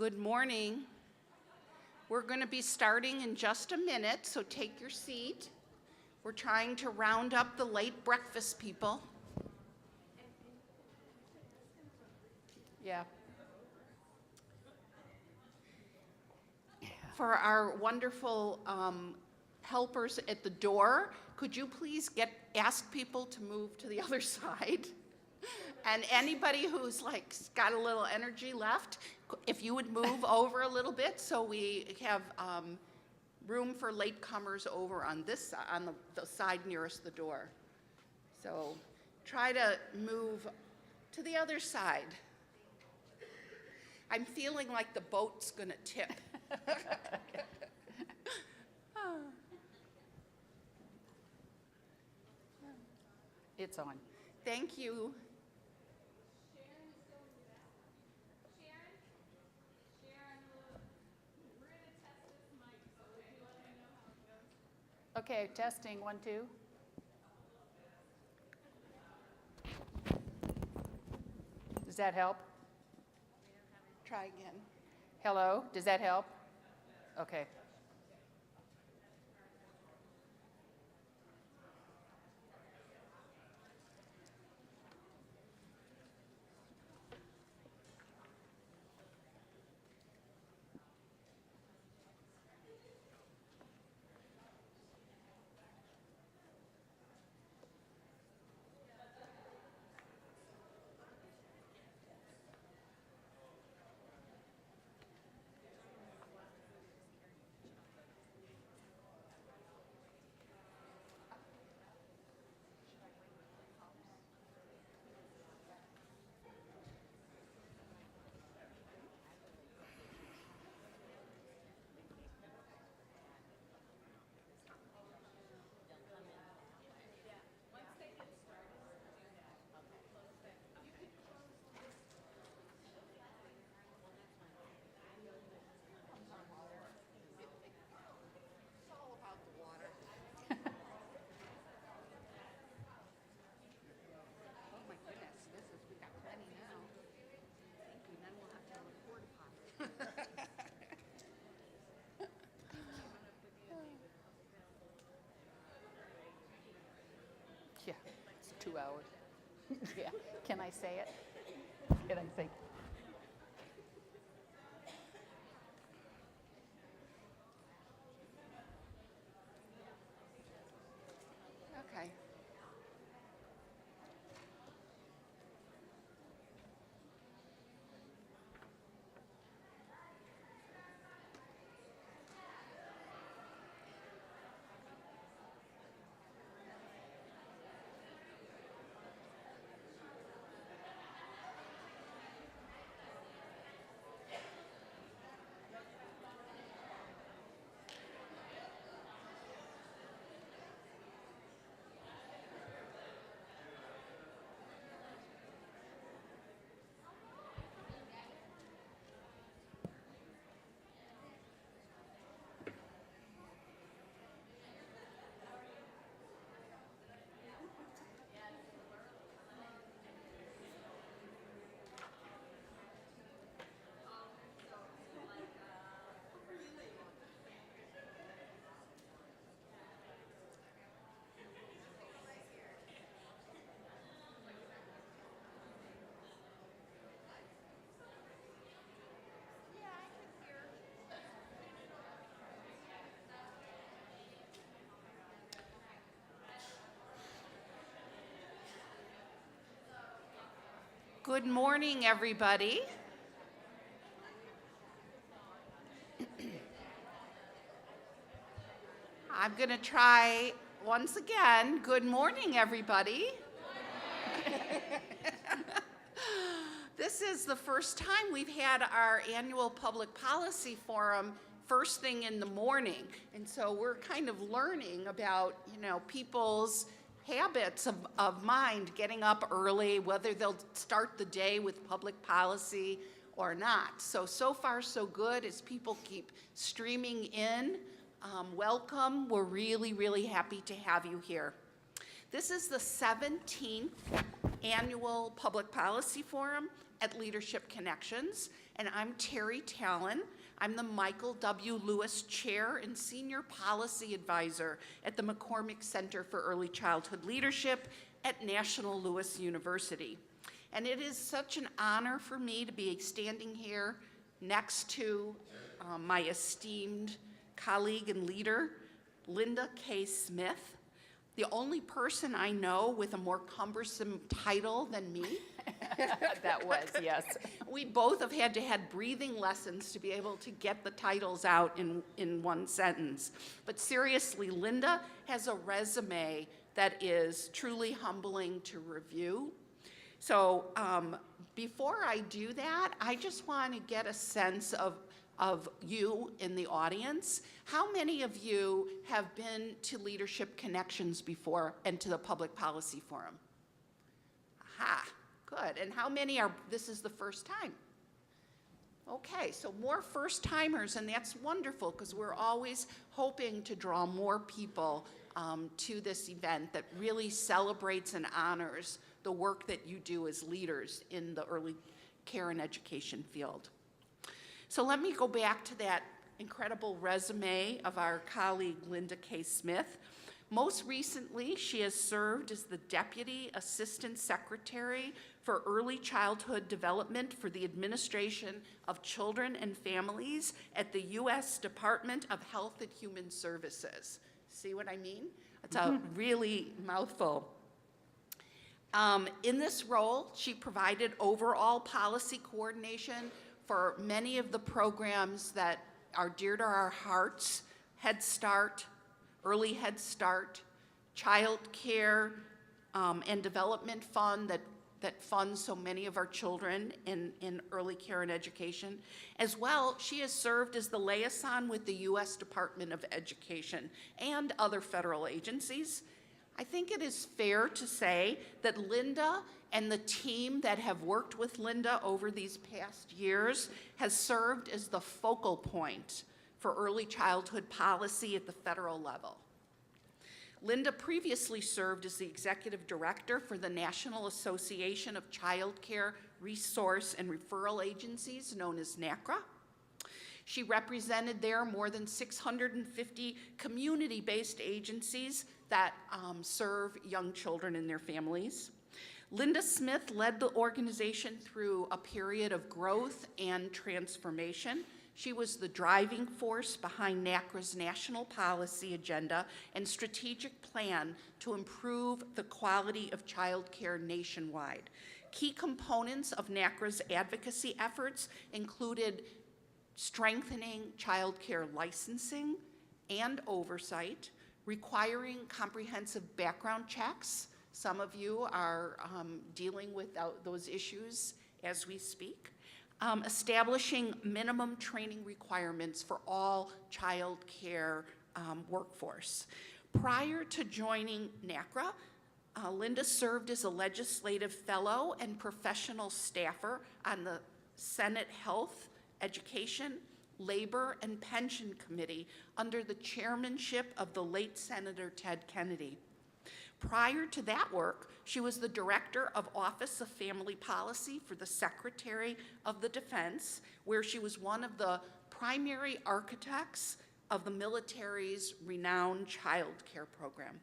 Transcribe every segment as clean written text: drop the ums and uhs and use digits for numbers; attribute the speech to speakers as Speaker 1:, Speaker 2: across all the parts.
Speaker 1: Good morning. We're going to be starting in just a minute, so take your seat. We're trying to round up the late breakfast people.
Speaker 2: Yeah.
Speaker 1: For our wonderful helpers at the door, could you please ask people to move to the other side? And anybody who's got a little energy left, if you would move over a little bit so we have room for latecomers over on this on the side nearest the door. So try to move to the other side. I'm feeling like the boat's gonna tip.
Speaker 2: It's on.
Speaker 1: Thank you.
Speaker 2: Okay, testing, 1, 2. Does that help?
Speaker 1: Try again.
Speaker 2: Hello, does that help? Okay. Yeah, it's 2 hours. Yeah, can I say it? Can I say?
Speaker 1: Okay. Good morning, everybody. I'm going to try once again. Good morning, everybody. This is the first time we've had our annual public policy forum first thing in the morning. And so we're kind of learning about, people's habits of mind, getting up early, whether they'll start the day with public policy or not. So far so good as people keep streaming in. Welcome. We're really, really happy to have you here. This is the 17th annual Public Policy Forum at Leadership Connections, And I'm Teri Talan. I'm the Michael W. Lewis Chair and Senior Policy Advisor at the McCormick Center for Early Childhood Leadership at National Louis University. And it is such an honor for me to be standing here next to my esteemed colleague and leader, Linda K. Smith, the only person I know with a more cumbersome title than me.
Speaker 2: That was, yes.
Speaker 1: We both have had breathing lessons to be able to get the titles out in one sentence. But seriously, Linda has a resume that is truly humbling to review. So before I do that, I just want to get a sense of you in the audience. How many of you have been to Leadership Connections before and to the Public Policy Forum? Aha, good. And how many this is the first time? Okay, so more first timers, and that's wonderful because we're always hoping to draw more people to this event that really celebrates and honors the work that you do as leaders in the early care and education field. So let me go back to that incredible resume of our colleague Linda K. Smith. Most recently, she has served as the Deputy Assistant Secretary for Early Childhood Development for the Administration of Children and Families at the U.S. Department of Health and Human Services. See what I mean? It's a really mouthful. In this role, she provided overall policy coordination for many of the programs that are dear to our hearts: Head Start, Early Head Start, Childcare, and Development Fund that funds so many of our children in early care and education. As well, she has served as the liaison with the U.S. Department of Education and other federal agencies. I think it is fair to say that Linda and the team that have worked with Linda over these past years has served as the focal point for early childhood policy at the federal level. Linda previously served as the executive director for the National Association of Childcare Resource and Referral Agencies, known as NACRA. She represented there more than 650 community-based agencies that serve young children and their families. Linda Smith led the organization through a period of growth and transformation. She was the driving force behind NACRA's national policy agenda and strategic plan to improve the quality of childcare nationwide. Key components of NACRA's advocacy efforts included strengthening childcare licensing and oversight, requiring comprehensive background checks. Some of you are dealing with those issues as we speak. Establishing minimum training requirements for all child care workforce. Prior to joining NACRA, Linda served as a legislative fellow and professional staffer on the Senate Health, Education, Labor, and Pension Committee under the chairmanship of the late Senator Ted Kennedy. Prior to that work, she was the Director of Office of Family Policy for the Secretary of the Defense, where she was one of the primary architects of the military's renowned child care program.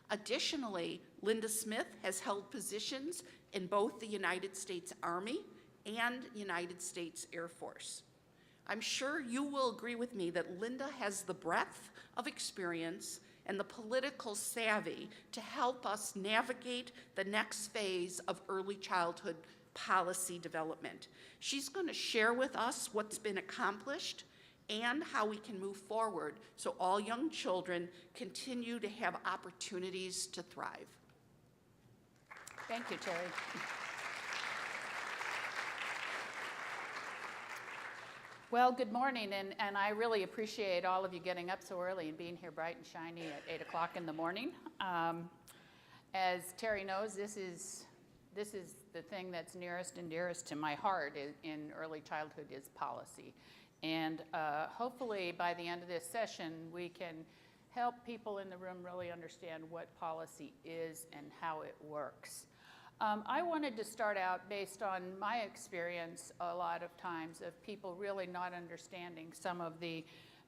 Speaker 1: Additionally, Linda Smith has held positions in both the United States Army and United States Air Force. I'm sure you will agree with me that Linda has the breadth of experience and the political savvy to help us navigate the next phase of early childhood policy development. She's going to share with us what's been accomplished and how we can move forward so all young children continue to have opportunities to thrive.
Speaker 2: Thank you, Teri. Well, good morning, and I really appreciate all of you getting up so early and being here bright and shiny at 8 o'clock in the morning. As Teri knows, this is the thing that's nearest and dearest to my heart in early childhood is policy. And hopefully by the end of this session, we can help people in the room really understand what policy is and how it works. I wanted to start out based on my experience a lot of times of people really not understanding some of the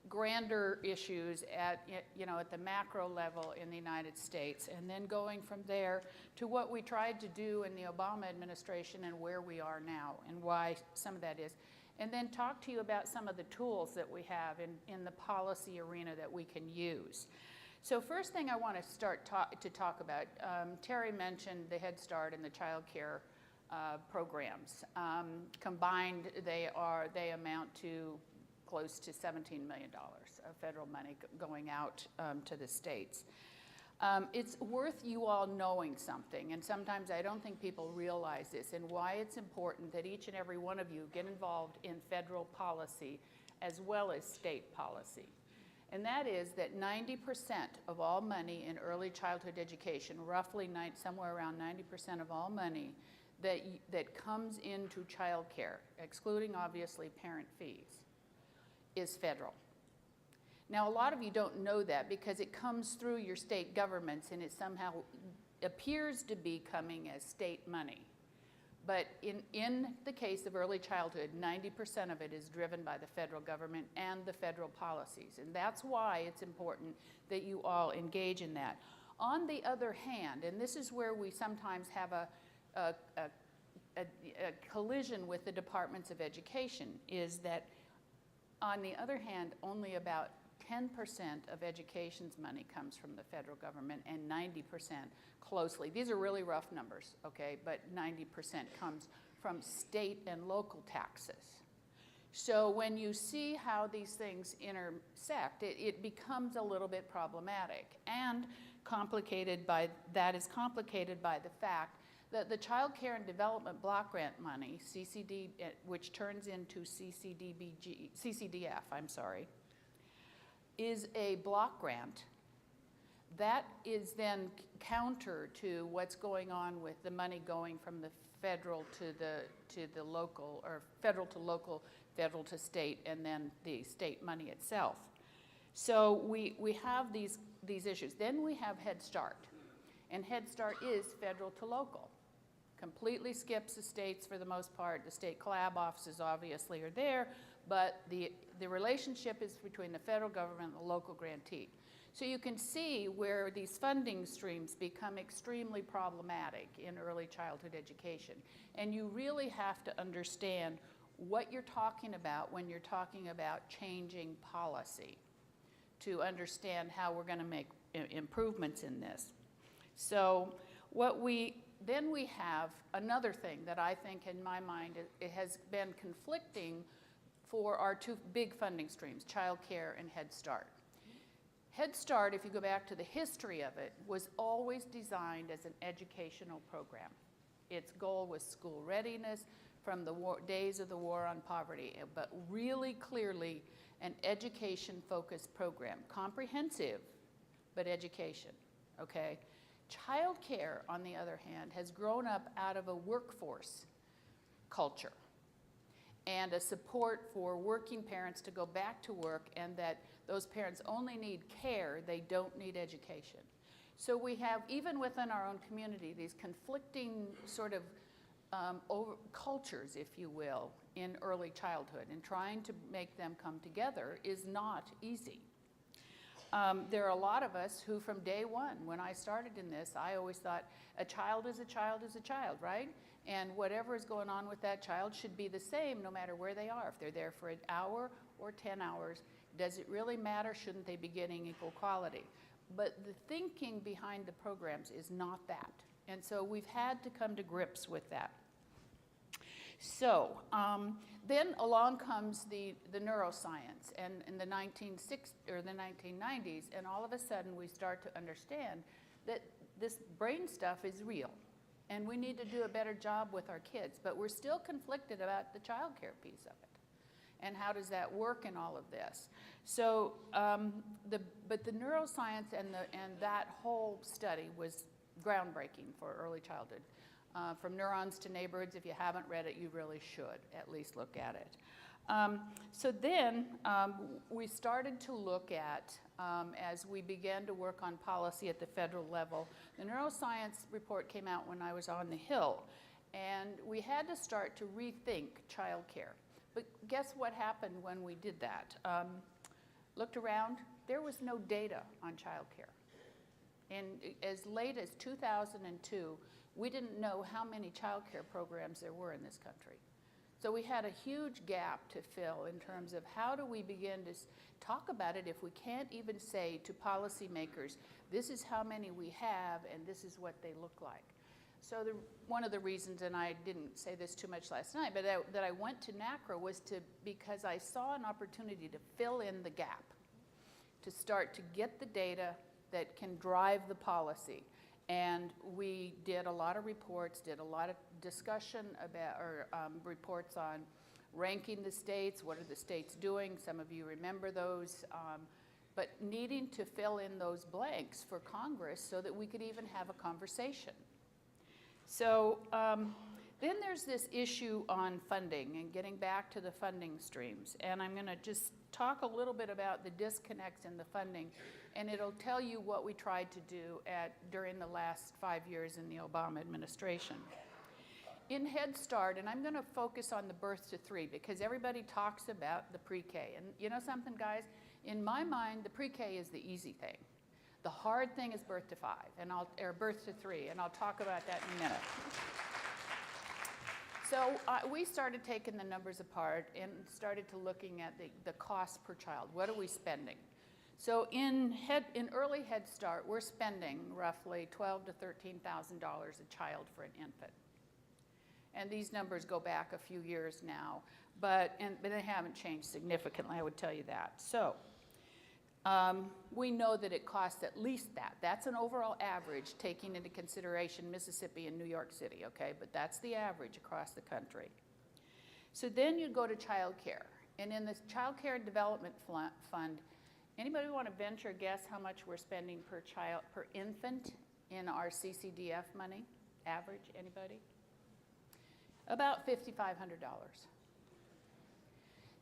Speaker 2: grander issues at the macro level in the United States, and then going from there to what we tried to do in the Obama administration and where we are now and why some of that is. And then talk to you about some of the tools that we have in the policy arena that we can use. So first thing I want to start to talk about, Teri mentioned the Head Start and the Childcare programs. Combined, they amount to close to $17 million of federal money going out to the states. It's worth you all knowing something, and sometimes I don't think people realize this, and why it's important that each and every one of you get involved in federal policy as well as state policy. And that is that 90% of all money in early childhood education, roughly somewhere around 90% of all money that comes into child care, excluding obviously parent fees, is federal. Now, a lot of you don't know that because it comes through your state governments and it somehow appears to be coming as state money. But in the case of early childhood, 90% of it is driven by the federal government and the federal policies. And that's why it's important that you all engage in that. On the other hand, and this is where we sometimes have a collision with the departments of education, is that on the other hand, only about 10% of education's money comes from the federal government and 90% closely. These are really rough numbers, okay, but 90% comes from state and local taxes. So when you see how these things intersect, it becomes a little bit problematic and complicated by the fact that the Child Care and Development Block Grant money, CCD, which turns into CCDF, is a block grant that is then counter to what's going on with the money going from the federal to the local, or federal to local, federal to state, and then the state money itself. So we have these issues. Then we have Head Start, and Head Start is federal to local. Completely skips the states for the most part. The state collab offices obviously are there, but the relationship is between the federal government and the local grantee. So you can see where these funding streams become extremely problematic in early childhood education. And you really have to understand what you're talking about when you're talking about changing policy to understand how we're going to make improvements in this. So then we have another thing that I think in my mind it has been conflicting for our two big funding streams, Child Care and Head Start. Head Start, if you go back to the history of it, was always designed as an educational program. Its goal was school readiness from the days of the War on Poverty, but really clearly an education-focused program. Comprehensive, but education, okay? Child Care, on the other hand, has grown up out of a workforce culture and a support for working parents to go back to work, and that those parents only need care, they don't need education. So we have, even within our own community, these conflicting sort of cultures, if you will, in early childhood, and trying to make them come together is not easy. There are a lot of us who from day one, when I started in this, I always thought a child is a child is a child, right? And whatever is going on with that child should be the same no matter where they are. If they're there for an hour or 10 hours, does it really matter? Shouldn't they be getting equal quality? But the thinking behind the programs is not that. And so we've had to come to grips with that. So then along comes the neuroscience and in the 1960s or the 1990s, and all of a sudden we start to understand that this brain stuff is real, and we need to do a better job with our kids. But we're still conflicted about the child care piece of it, and how does that work in all of this? So, but the neuroscience and that whole study was groundbreaking for early childhood. From Neurons to Neighborhoods, if you haven't read it, you really should at least look at it. So then we started to look at, as we began to work on policy at the federal level, the neuroscience report came out when I was on the Hill, and we had to start to rethink childcare. But guess what happened when we did that? Looked around, there was no data on childcare. And as late as 2002, we didn't know how many childcare programs there were in this country. So we had a huge gap to fill in terms of how do we begin to talk about it if we can't even say to policymakers, this is how many we have and this is what they look like. So one of the reasons, and I didn't say this too much last night, but that I went to NACRA was because I saw an opportunity to fill in the gap, to start to get the data that can drive the policy. And we did a lot of reports, did a lot of discussion about, or reports on ranking the states, what are the states doing, some of you remember those, but needing to fill in those blanks for Congress so that we could even have a conversation. So then there's this issue on funding and getting back to the funding streams. And I'm gonna just talk a little bit about the disconnects in the funding, and it'll tell you what we tried to do during the last 5 years in the Obama administration. In Head Start, and I'm gonna focus on the birth to 3 because everybody talks about the pre-K. And you know something, guys? In my mind, the pre-K is the easy thing. The hard thing is birth to 5, or birth to 3, and I'll talk about that in a minute. So we started taking the numbers apart and started to looking at the cost per child. What are we spending? So in early Head Start, we're spending roughly $12,000 to $13,000 a child for an infant. And these numbers go back a few years now, but they haven't changed significantly, I would tell you that. So we know that it costs at least that. That's an overall average, taking into consideration Mississippi and New York City, okay? But that's the average across the country. So then you go to childcare. And in the Childcare Development Fund, anybody want to venture a guess how much we're spending per infant in our CCDF money? Average, anybody? About $5,500.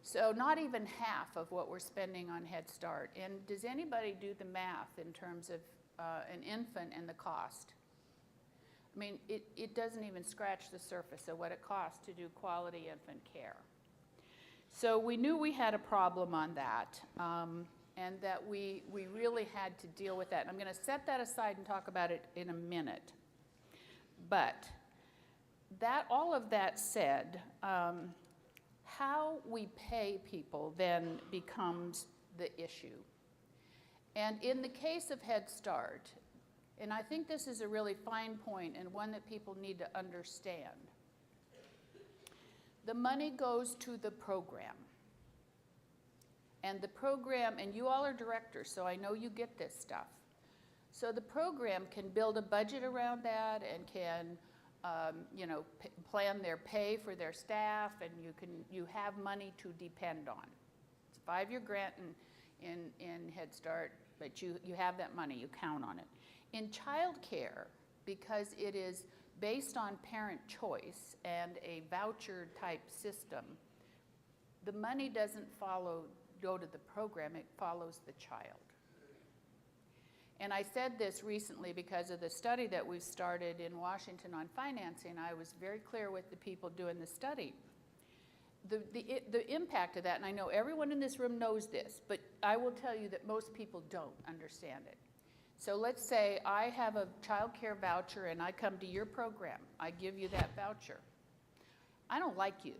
Speaker 2: So not even half of what we're spending on Head Start. And does anybody do the math in terms of an infant and the cost? I mean, it doesn't even scratch the surface of what it costs to do quality infant care. So we knew we had a problem on that, and that we really had to deal with that. And I'm going to set that aside and talk about it in a minute. But all of that said, how we pay people then becomes the issue. And in the case of Head Start, and I think this is a really fine point and one that people need to understand, the money goes to the program. And the program, and you all are directors, so I know you get this stuff. So the program can build a budget around that and can plan their pay for their staff, and you have money to depend on. It's a 5-year grant in Head Start, but you have that money, you count on it. In childcare, because it is based on parent choice and a voucher type system, the money doesn't go to the program, it follows the child. And I said this recently because of the study that we've started in Washington on financing. I was very clear with the people doing the study. The impact of that, and I know everyone in this room knows this, but I will tell you that most people don't understand it. So let's say I have a child care voucher and I come to your program. I give you that voucher. I don't like you,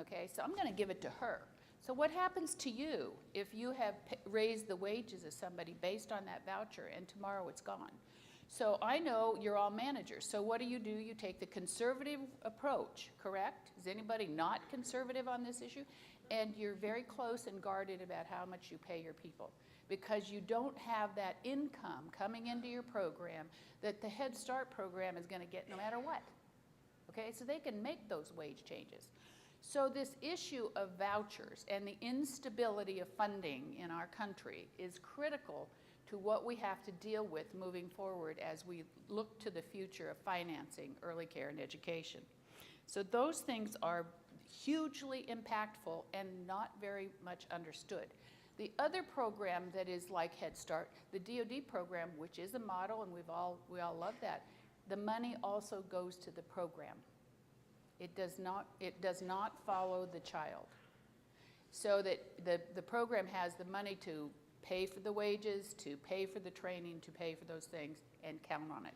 Speaker 2: okay? So I'm going to give it to her. So what happens to you if you have raised the wages of somebody based on that voucher and tomorrow it's gone? So I know you're all managers. So what do? You take the conservative approach, correct? Is anybody not conservative on this issue? And you're very close and guarded about how much you pay your people because you don't have that income coming into your program that the Head Start program is going to get no matter what. Okay, so they can make those wage changes. So this issue of vouchers and the instability of funding in our country is critical to what we have to deal with moving forward as we look to the future of financing early care and education. So those things are hugely impactful and not very much understood. The other program that is like Head Start, the DoD program, which is a model, and we all love that, the money also goes to the program. It does not follow the child. So that the program has the money to pay for the wages, to pay for the training, to pay for those things, and count on it.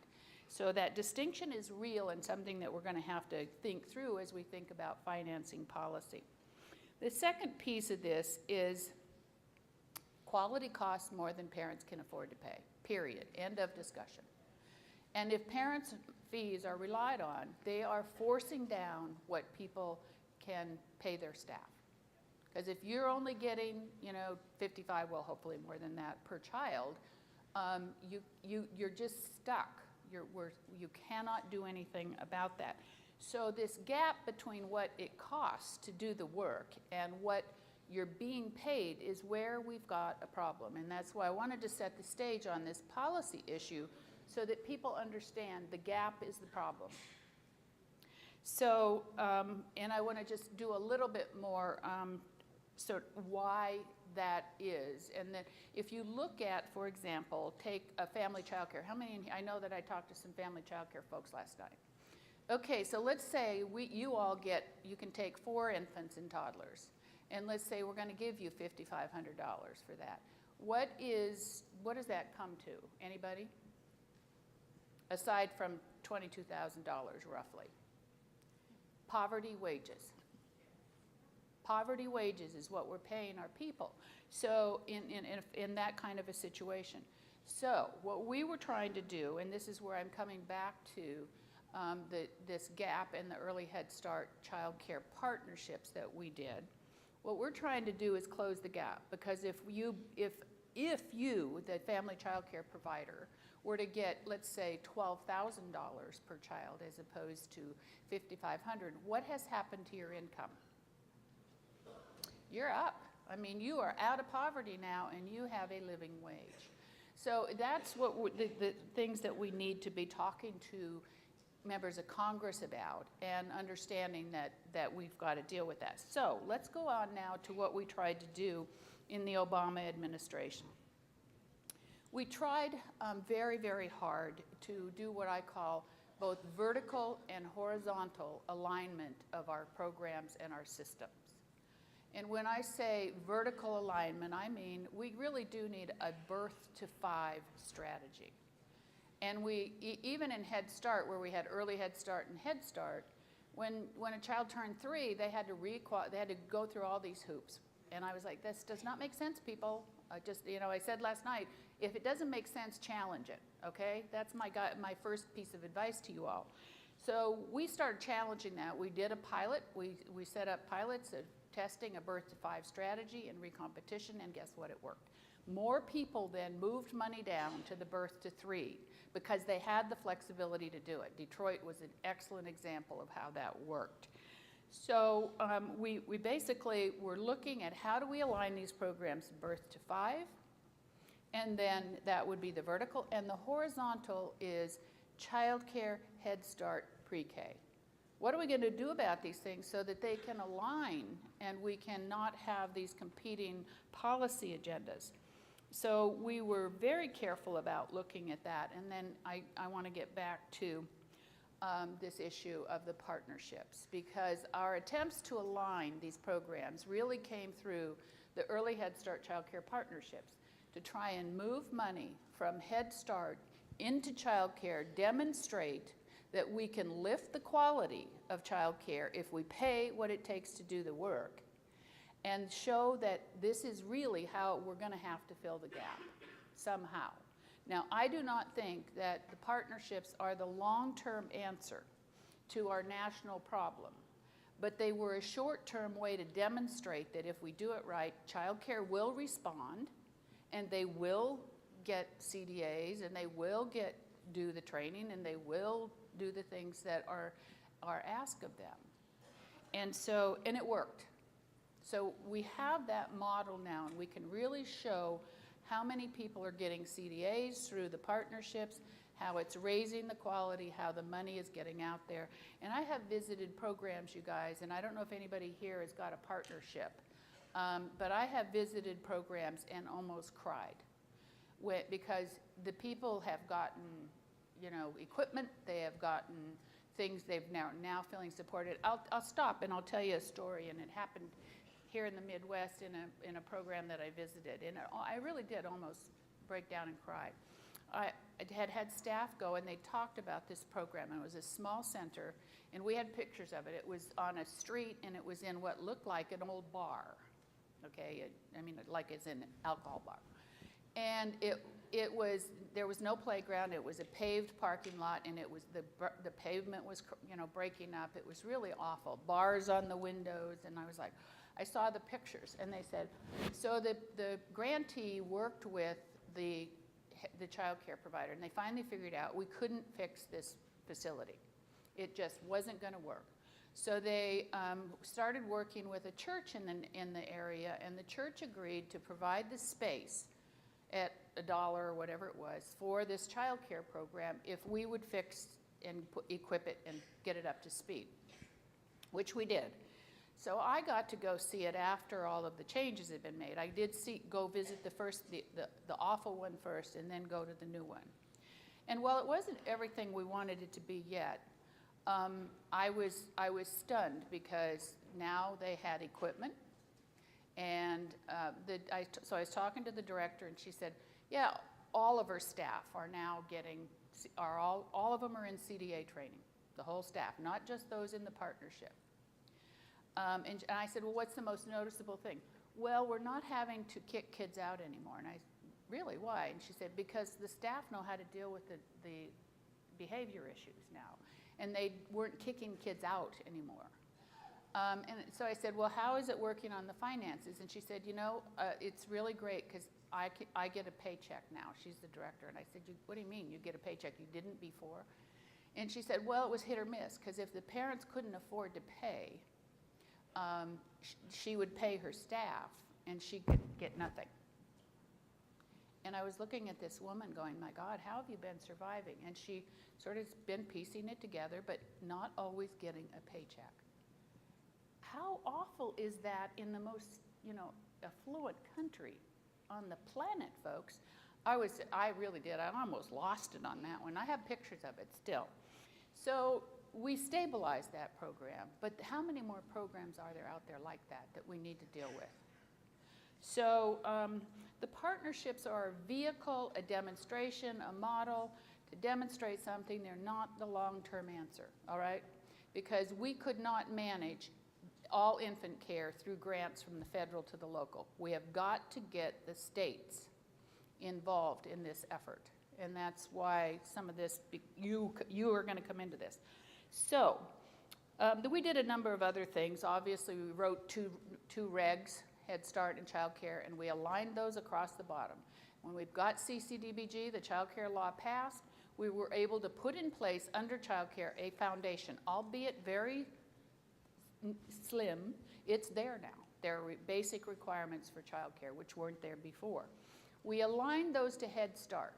Speaker 2: So that distinction is real and something that we're going to have to think through as we think about financing policy. The second piece of this is quality costs more than parents can afford to pay, period, end of discussion. And if parents' fees are relied on, they are forcing down what people can pay their staff. Because if you're only getting, 55, well, hopefully more than that per child, you're just stuck. You cannot do anything about that. So this gap between what it costs to do the work and what you're being paid is where we've got a problem. And that's why I wanted to set the stage on this policy issue so that people understand the gap is the problem. So, and I want to just do a little bit more sort of why that is. And then if you look at, for example, take a family childcare. How many in here? I know that I talked to some family childcare folks last night. Okay, so let's say you can take 4 infants and toddlers. And let's say we're going to give you $5,500 for that. What does that come to? Anybody? Aside from $22,000 roughly. Poverty wages. Poverty wages is what we're paying our people. So in that kind of a situation. So what we were trying to do, and this is where I'm coming back to this gap in the early Head Start child care partnerships that we did. What we're trying to do is close the gap, because if you, the family child care provider, were to get, let's say, $12,000 per child as opposed to $5,500, what has happened to your income? You're up. I mean, you are out of poverty now, and you have a living wage. So that's what the things that we need to be talking to members of Congress about, and understanding that we've got to deal with that. So let's go on now to what we tried to do in the Obama administration. We tried very, very hard to do what I call both vertical and horizontal alignment of our programs and our systems. And when I say vertical alignment, I mean we really do need a birth to 5 strategy. And we, even in Head Start, where we had early Head Start and Head Start, when a child turned 3, they had to go through all these hoops. And I was like, this does not make sense, people. I said last night, if it doesn't make sense, challenge it, okay? That's my first piece of advice to you all. So we started challenging that. We did a pilot. We set up pilots of testing a birth to 5 strategy and recompetition, and guess what? It worked. More people then moved money down to the birth to 3 because they had the flexibility to do it. Detroit was an excellent example of how that worked. So we basically were looking at how do we align these programs birth to 5, and then that would be the vertical, and the horizontal is childcare, Head Start, pre-K. What are we going to do about these things so that they can align and we cannot have these competing policy agendas? So we were very careful about looking at that, and then I want to get back to this issue of the partnerships, because our attempts to align these programs really came through the early Head Start child care partnerships to try and move money from Head Start into child care, demonstrate that we can lift the quality of child care if we pay what it takes to do the work, and show that this is really how we're going to have to fill the gap somehow. Now, I do not think that the partnerships are the long-term answer to our national problem, but they were a short-term way to demonstrate that if we do it right, child care will respond, and they will get CDAs, and they will do the training, and they will do the things that are asked of them. And it worked. So we have that model now, and we can really show how many people are getting CDAs through the partnerships, how it's raising the quality, how the money is getting out there. And I have visited programs, you guys, and I don't know if anybody here has got a partnership, but I have visited programs and almost cried because the people have gotten, you know, equipment, they have gotten things, they've now feeling supported. I'll stop and I'll tell you a story, and it happened here in the Midwest in a program that I visited, and I really did almost break down and cry. I had staff go, and they talked about this program, and it was a small center, and we had pictures of it. It was on a street, and it was in what looked like an old bar, okay? I mean, like it's an alcohol bar. And there was no playground. It was a paved parking lot, and it was the pavement was, you know, breaking up. It was really awful. Bars on the windows, and I was like, I saw the pictures, and they said, so the grantee worked with the child care provider, and they finally figured out we couldn't fix this facility. It just wasn't going to work. So they started working with a church in the area, and the church agreed to provide the space at $1 or whatever it was for this child care program if we would fix and equip it and get it up to speed, which we did. So I got to go see it after all of the changes had been made. I did go visit the awful one first, and then go to the new one. And while it wasn't everything we wanted it to be yet, I was stunned because now they had equipment, and so I was talking to the director, and she said, "Yeah, all of our staff are now all of them are in CDA training, the whole staff, not just those in the partnership." And I said, well, what's the most noticeable thing? Well, we're not having to kick kids out anymore. And I, really, why? And she said, because the staff know how to deal with the behavior issues now. And they weren't kicking kids out anymore. And so I said, well, how is it working on the finances? And she said, you know, it's really great because I get a paycheck now. She's the director. And I said, what do you mean you get a paycheck? You didn't before? And she said, well, it was hit or miss, because if the parents couldn't afford to pay, she would pay her staff, and she could get nothing. And I was looking at this woman going, my God, how have you been surviving? And she sort of been piecing it together, but not always getting a paycheck. How awful is that in the most, you know, affluent country on the planet, folks? I really did. I almost lost it on that one. I have pictures of it still. So we stabilized that program, but how many more programs are there out there like that we need to deal with? So the partnerships are a vehicle, a demonstration, a model to demonstrate something. They're not the long-term answer, all right? Because we could not manage all infant care through grants from the federal to the local. We have got to get the states involved in this effort, and that's why some of this, you are going to come into this. So we did a number of other things. Obviously, we wrote two regs, Head Start and Child Care, and we aligned those across the bottom. When we've got CCDBG, the Child Care law passed, we were able to put in place under Child Care a foundation, albeit very slim. It's there now. There are basic requirements for child care, which weren't there before. We aligned those to Head Start.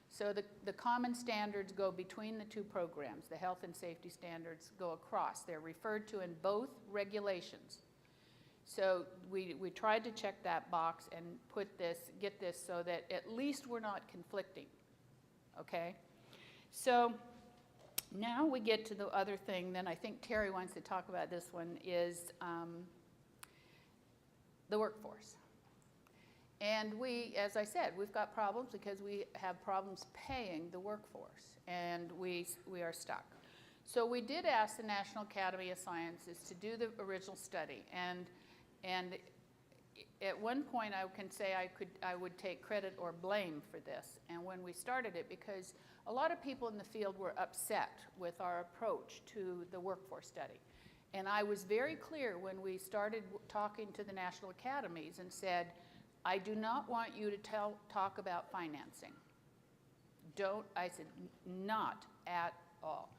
Speaker 2: So the common standards go between the two programs. The health and safety standards go across. They're referred to in both regulations. So we tried to check that box and get this so that at least we're not conflicting, okay? So now we get to the other thing, then I think Teri wants to talk about this one, is the workforce. And as I said, we've got problems because we have problems paying the workforce, and we are stuck. So we did ask the National Academy of Sciences to do the original study, and at one point I can say I would take credit or blame for this, and when we started it, because a lot of people in the field were upset with our approach to the workforce study. And I was very clear when we started talking to the National Academies and said, I do not want you to talk about financing. I said, not at all.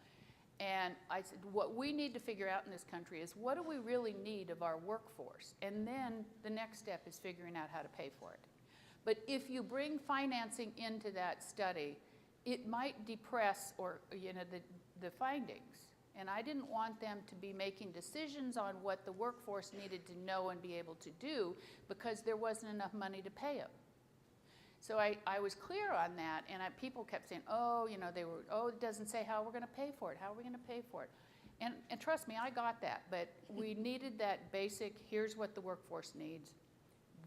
Speaker 2: And I said, what we need to figure out in this country is what do we really need of our workforce? And then the next step is figuring out how to pay for it. But if you bring financing into that study, it might depress or, the findings. And I didn't want them to be making decisions on what the workforce needed to know and be able to do because there wasn't enough money to pay them. So I was clear on that, and people kept saying, it doesn't say how we're going to pay for it. How are we going to pay for it? And trust me, I got that, but we needed that basic, here's what the workforce needs.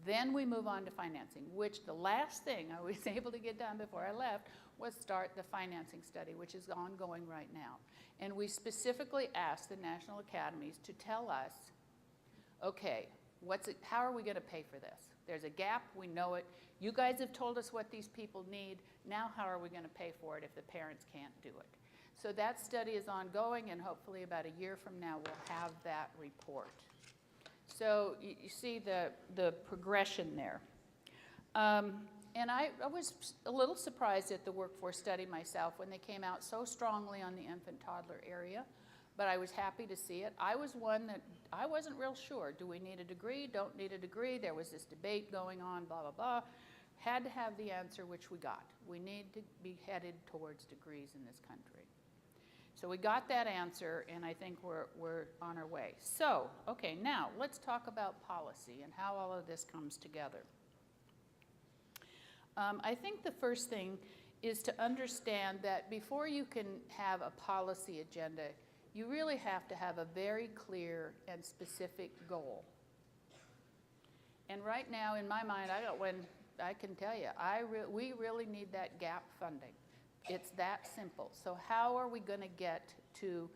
Speaker 2: Then we move on to financing, which the last thing I was able to get done before I left was start the financing study, which is ongoing right now. And we specifically asked the national academies to tell us, okay, how are we going to pay for this? There's a gap, we know it. You guys have told us what these people need. Now how are we going to pay for it if the parents can't do it? So that study is ongoing, and hopefully about a year from now we'll have that report. So you see the progression there. And I was a little surprised at the workforce study myself when they came out so strongly on the infant-toddler area, but I was happy to see it. I was one that I wasn't real sure. Do we need a degree? Don't need a degree? There was this debate going on, blah, blah, blah. Had to have the answer, which we got. We need to be headed towards degrees in this country. So we got that answer, and I think we're on our way. So, okay, now let's talk about policy and how all of this comes together. I think the first thing is to understand that before you can have a policy agenda, you really have to have a very clear and specific goal. And right now, in my mind, I can tell you, we really need that gap funding. It's that simple. So how are we going to get to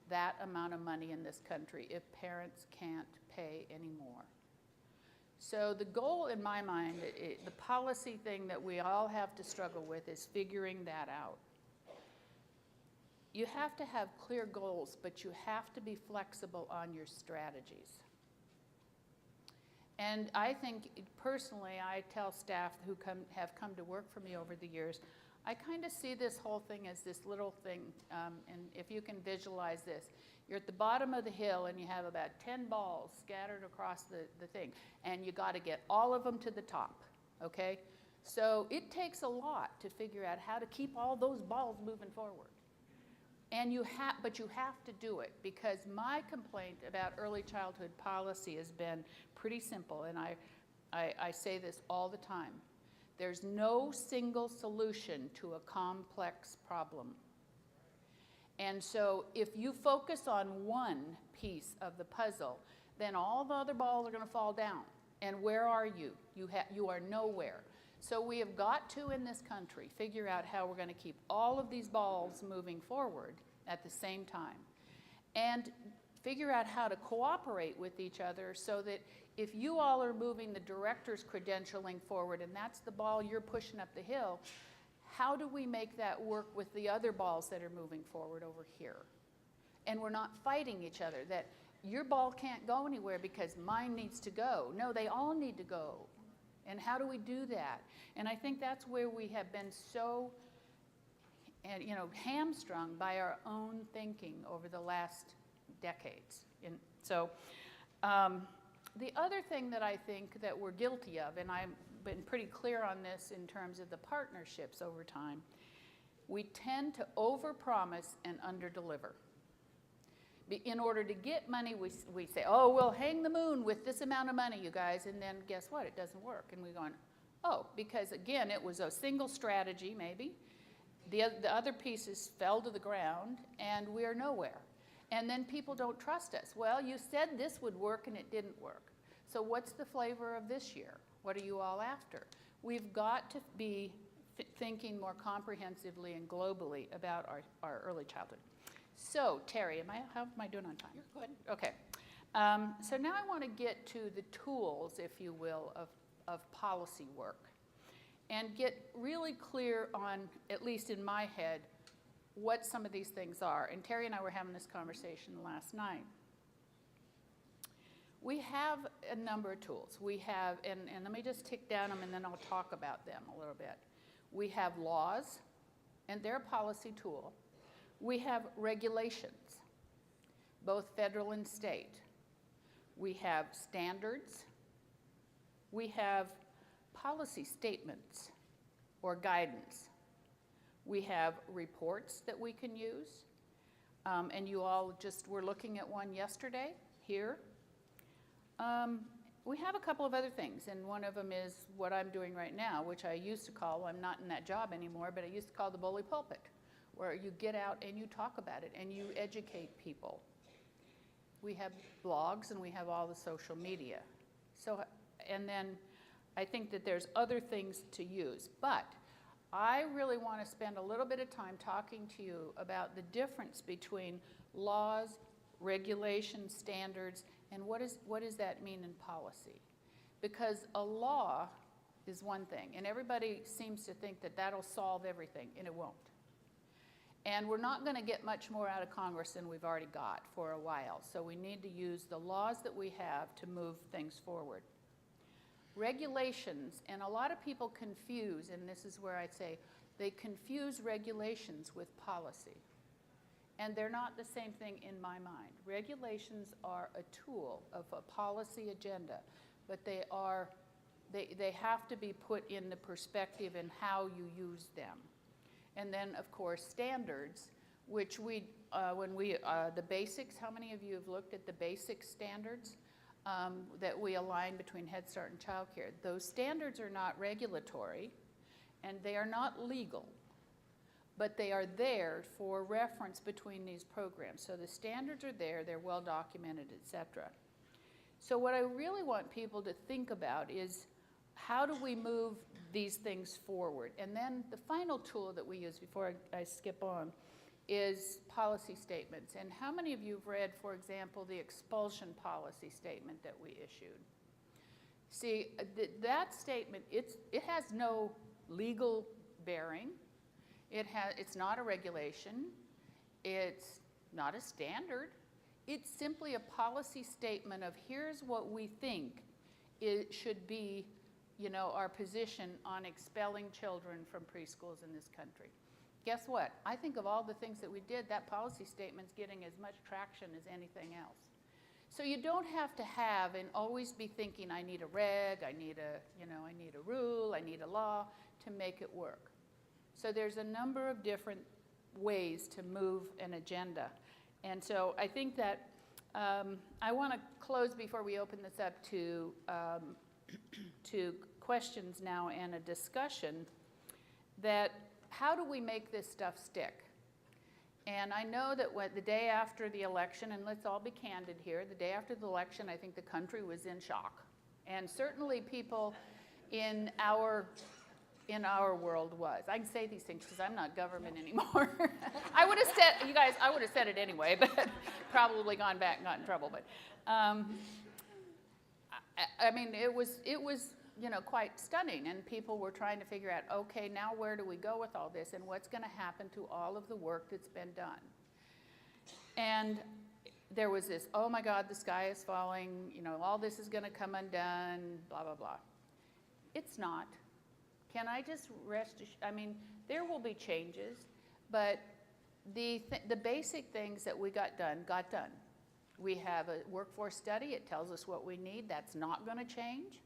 Speaker 2: that amount of money in this country if parents can't pay anymore? So the goal in my mind, the policy thing that we all have to struggle with is figuring that out. You have to have clear goals, but you have to be flexible on your strategies. And I think, personally, I tell staff who have come to work for me over the years, I kind of see this whole thing as this little thing, and if you can visualize this, you're at the bottom of the hill and you have about 10 balls scattered across the thing, and you got to get all of them to the top, okay? So it takes a lot to figure out how to keep all those balls moving forward. And but you have to do it, because my complaint about early childhood policy has been pretty simple, and I say this all the time. There's no single solution to a complex problem. And so if you focus on one piece of the puzzle, then all the other balls are going to fall down. And where are you? You are nowhere. So we have got to, in this country, figure out how we're going to keep all of these balls moving forward at the same time. And figure out how to cooperate with each other so that if you all are moving the director's credentialing forward and that's the ball you're pushing up the hill, how do we make that work with the other balls that are moving forward over here? And we're not fighting each other, that your ball can't go anywhere because mine needs to go. No, they all need to go. And how do we do that? And I think that's where we have been so hamstrung by our own thinking over the last decades. And so the other thing that I think that we're guilty of, and I've been pretty clear on this in terms of the partnerships over time, we tend to overpromise and underdeliver. In order to get money, we say, oh, we'll hang the moon with this amount of money, you guys, and then guess what? It doesn't work. And we're going, oh, because again, it was a single strategy maybe. The other pieces fell to the ground, and we are nowhere. And then people don't trust us. Well, you said this would work, and it didn't work. So what's the flavor of this year? What are you all after? We've got to be thinking more comprehensively and globally about our early childhood. So, Teri, how am I doing on time?
Speaker 1: You're good.
Speaker 2: Okay. So now I want to get to the tools, if you will, of policy work and get really clear on, at least in my head, what some of these things are. And Teri and I were having this conversation last night. We have a number of tools. We have, and let me just tick down them and then I'll talk about them a little bit. We have laws, and they're a policy tool. We have regulations, both federal and state. We have standards. We have policy statements or guidance. We have reports that we can use. And you all just were looking at one yesterday here. We have a couple of other things, and one of them is what I'm doing right now, which I used to call, I'm not in that job anymore, but I used to call the bully pulpit, where you get out and you talk about it and you educate people. We have blogs and we have all the social media. So, and then I think that there's other things to use, but I really want to spend a little bit of time talking to you about the difference between laws, regulations, standards, and what does that mean in policy? Because a law is one thing, and everybody seems to think that that'll solve everything, and it won't. And we're not going to get much more out of Congress than we've already got for a while, so we need to use the laws that we have to move things forward. Regulations, and a lot of people confuse, and this is where I'd say, they confuse regulations with policy. And they're not the same thing in my mind. Regulations are a tool of a policy agenda, but they have to be put in the perspective in how you use them. And then, of course, standards, which the basics, how many of you have looked at the basic standards that we align between Head Start and Childcare? Those standards are not regulatory, and they are not legal, but they are there for reference between these programs. So the standards are there, they're well documented, etc. So what I really want people to think about is, how do we move these things forward? And then the final tool that we use, before I skip on, is policy statements. And how many of you have read, for example, the expulsion policy statement that we issued? See, that statement, it has no legal bearing. It's not a regulation. It's not a standard. It's simply a policy statement of here's what we think it should be, our position on expelling children from preschools in this country. Guess what? I think of all the things that we did, that policy statement's getting as much traction as anything else. So you don't have to have and always be thinking, I need a reg, I need a rule, I need a law to make it work. So there's a number of different ways to move an agenda. And so I think that I want to close before we open this up to questions now and a discussion that how do we make this stuff stick? And I know that the day after the election, and let's all be candid here, the day after the election, I think the country was in shock. And certainly people in our world was. I can say these things because I'm not government anymore. I would have said, you guys, I would have said it anyway, but probably gone back and got in trouble. But I mean, it was quite stunning, and people were trying to figure out, okay, now where do we go with all this, and what's going to happen to all of the work that's been done? And there was this, oh my God, the sky is falling, all this is going to come undone, blah, blah, blah. It's not. Can I just I mean, there will be changes, but the basic things that we got done. We have a workforce study. It tells us what we need. That's not going to change.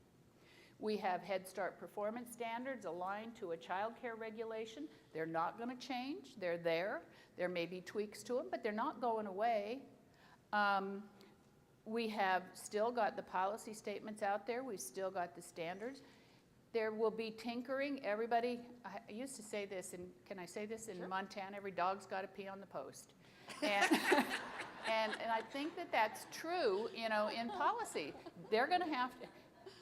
Speaker 2: We have Head Start performance standards aligned to a child care regulation. They're not going to change. They're there. There may be tweaks to them, but they're not going away. We have still got the policy statements out there. We've still got the standards. There will be tinkering. Everybody, I used to say this, and can I say this? In Sure. Montana, every dog's got to pee on the post. And, and I think that that's true, in policy. They're going to have to,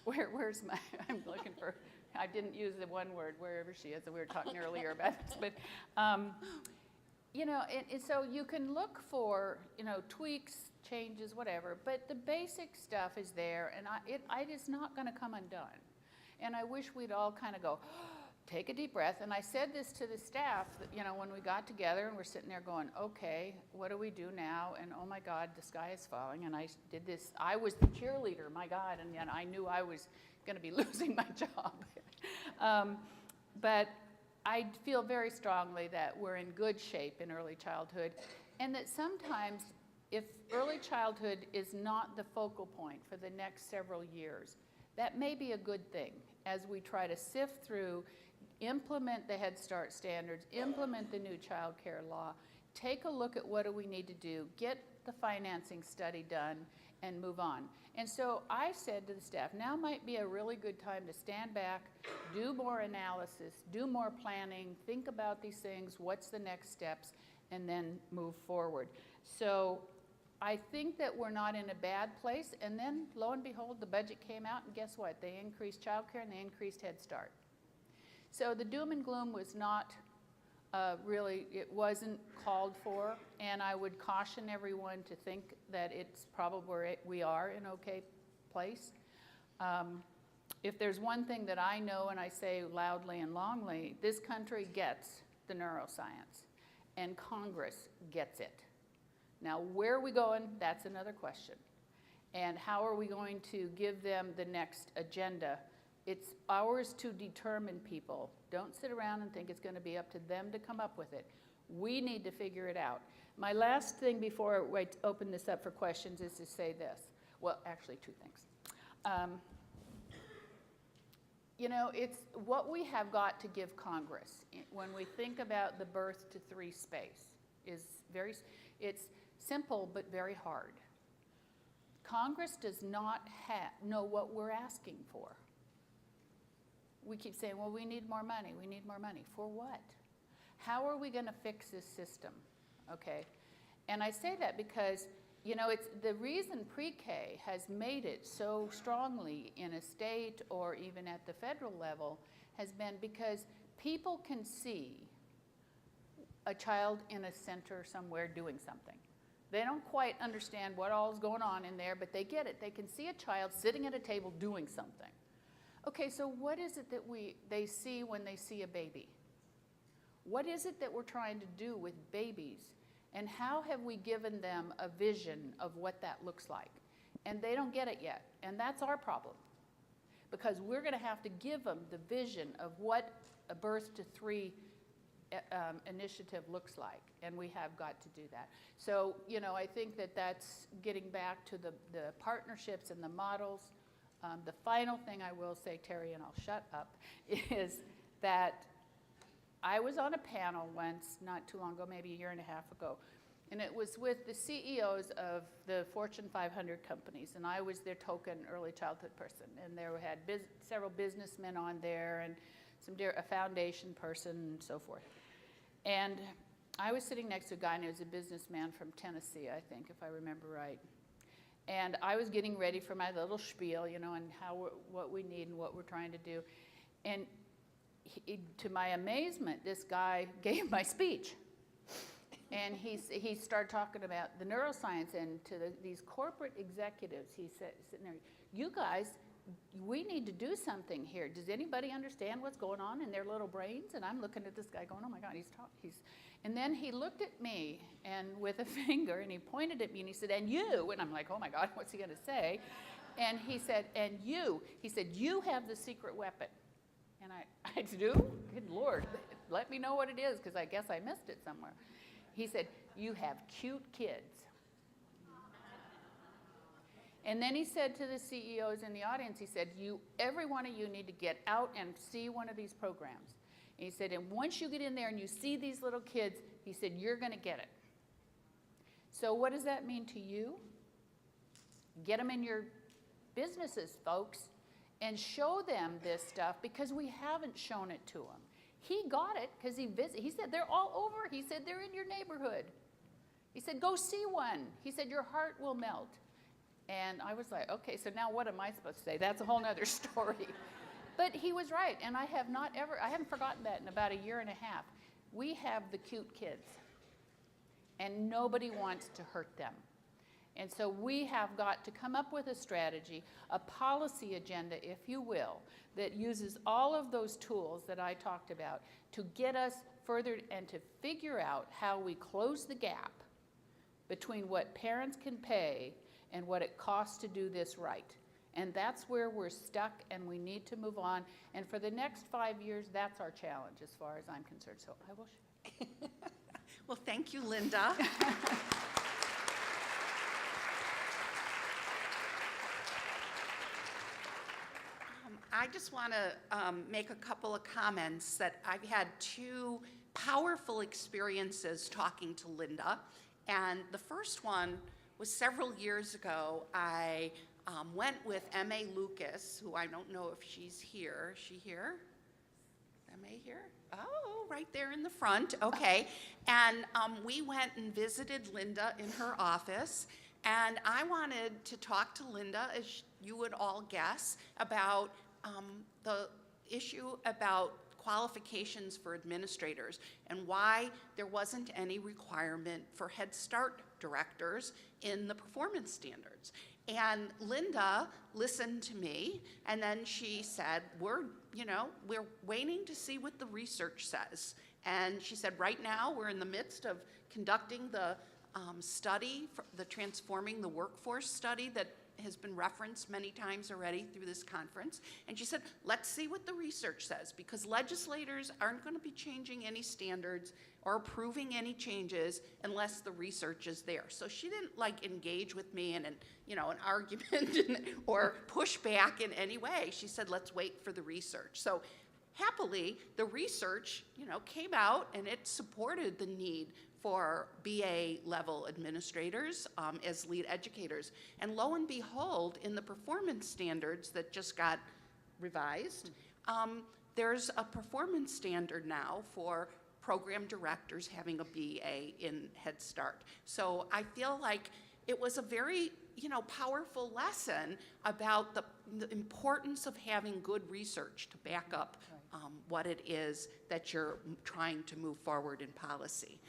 Speaker 2: where's my, I'm looking for, I didn't use the one word, wherever she is, and we were talking earlier about this, but, and so you can look for, tweaks, changes, whatever, but the basic stuff is there, and it is not going to come undone. And I wish we'd all kind of go, take a deep breath. And I said this to the staff, when we got together and we're sitting there going, okay, what do we do now? And oh my God, the sky is falling. And I did this, I was the cheerleader, my God, and then I knew I was going to be losing my job. But I feel very strongly that we're in good shape in early childhood, and that sometimes if early childhood is not the focal point for the next several years, that may be a good thing as we try to sift through implement the Head Start standards, implement the new child care law, take a look at what do we need to do, get the financing study done, and move on. And so I said to the staff, now might be a really good time to stand back, do more analysis, do more planning, think about these things, what's the next steps, and then move forward. So I think that we're not in a bad place, and then lo and behold, the budget came out, and guess what? They increased childcare and they increased Head Start. So the doom and gloom was not really, it wasn't called for, and I would caution everyone to think that it's probably, we are in an okay place. If there's one thing that I know, and I say loudly and longly, this country gets the neuroscience, and Congress gets it. Now, where are we going? That's another question. And how are we going to give them the next agenda? It's ours to determine, people. Don't sit around and think it's going to be up to them to come up with it. We need to figure it out. My last thing before I open this up for questions is to say this. Well, actually, two things. You know, it's what we have got to give Congress when we think about the birth to 3 space is it's simple but very hard. Congress does not know what we're asking for. We keep saying, well, we need more money, we need more money. For what? How are we going to fix this system? Okay? And I say that because, you know, it's the reason pre-K has made it so strongly in a state or even at the federal level has been because people can see a child in a center somewhere doing something. They don't quite understand what all is going on in there, but they get it. They can see a child sitting at a table doing something. Okay, so what is it that they see when they see a baby? What is it that we're trying to do with babies? And how have we given them a vision of what that looks like? And they don't get it yet, and that's our problem. Because we're going to have to give them the vision of what a birth to 3 initiative looks like, and we have got to do that. So, you know, I think that that's getting back to the partnerships and the models. The final thing I will say, Teri, and I'll shut up, is that I was on a panel once, not too long ago, maybe a year and a half ago, and it was with the CEOs of the Fortune 500 companies, and I was their token early childhood person, and there had several businessmen on there, and a foundation person, and so forth. And I was sitting next to a guy, and he was a businessman from Tennessee, I think, if I remember right. And I was getting ready for my little spiel, you know, and what we need and what we're trying to do. And to my amazement, this guy gave my speech. And he started talking about the neuroscience, and to these corporate executives, he said, sitting there, you guys, we need to do something here. Does anybody understand what's going on in their little brains? And I'm looking at this guy going, oh my God, and then he looked at me and with a finger, and he pointed at me, and he said, and you, and I'm like, oh my God, what's he gonna say? And he said, and you, he said, you have the secret weapon. And I do? Good Lord, let me know what it is, because I guess I missed it somewhere. He said, you have cute kids. And then he said to the CEOs in the audience, he said, every one of you need to get out and see one of these programs. And he said, and once you get in there and you see these little kids, he said, you're going to get it. So what does that mean to you? Get them in your businesses, folks, and show them this stuff, because we haven't shown it to them. He got it because he visited. He said, they're all over. He said, they're in your neighborhood. He said, go see one. He said, your heart will melt. And I was like, okay, so now what am I supposed to say? That's a whole nother story. But he was right, and I haven't forgotten that in about a year and a half. We have the cute kids, and nobody wants to hurt them. And so we have got to come up with a strategy, a policy agenda, if you will, that uses all of those tools that I talked about to get us further and to figure out how we close the gap between what parents can pay and what it costs to do this right. And that's where we're stuck, and we need to move on. And for the next 5 years, that's our challenge as far as I'm concerned. So I will.
Speaker 1: Well, thank you, Linda. I just want to make a couple of comments that I've had two powerful experiences talking to Linda. And the first one was several years ago. I went with M.A. Lucas, who I don't know if she's here. Is she here? M.A. here? Oh, right there in the front. Okay. And we went and visited Linda in her office. And I wanted to talk to Linda, as you would all guess, about the issue about qualifications for administrators and why there wasn't any requirement for Head Start directors in the performance standards. And Linda listened to me, and then she said, we're waiting to see what the research says. And she said, right now we're in the midst of conducting the study, the Transforming the Workforce study that has been referenced many times already through this conference. And she said, let's see what the research says, because legislators aren't going to be changing any standards or approving any changes unless the research is there. So she didn't engage with me in an argument or push back in any way. She said, let's wait for the research. So happily, the research, came out and it supported the need for BA level administrators as lead educators. And lo and behold, in the performance standards that just got revised, there's a performance standard now for program directors having a BA in Head Start. So I feel like it was a very powerful lesson about the importance of having good research to back up what it is that you're trying to move forward in policy.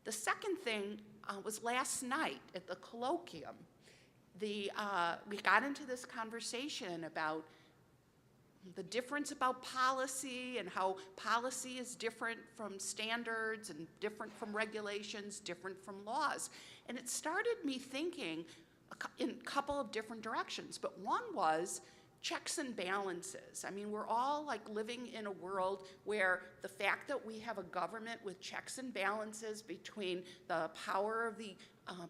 Speaker 1: The second thing was last night at the colloquium. We got into this conversation about the difference about policy and how policy is different from standards and different from regulations, different from laws. And it started me thinking in a couple of different directions. But one was checks and balances. I mean, we're all living in a world where the fact that we have a government with checks and balances between the power of the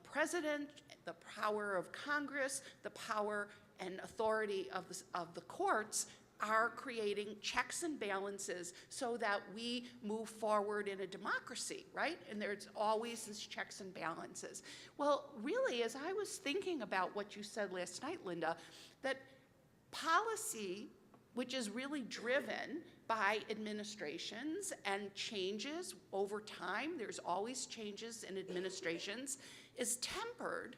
Speaker 1: president, the power of Congress, the power and authority of the courts are creating checks and balances so that we move forward in a democracy, right? And there's always this checks and balances. Well, really, as I was thinking about what you said last night, Linda, that policy, which is really driven by administrations and changes over time, there's always changes in administrations, is tempered,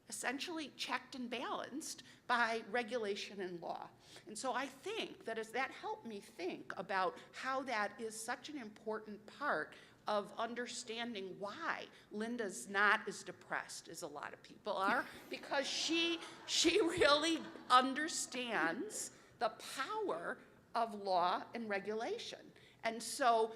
Speaker 1: essentially checked and balanced by regulation and law. And so I think that that helped me think about how that is such an important part of understanding why Linda's not as depressed as a lot of people are, because she really understands the power of law and regulation. And so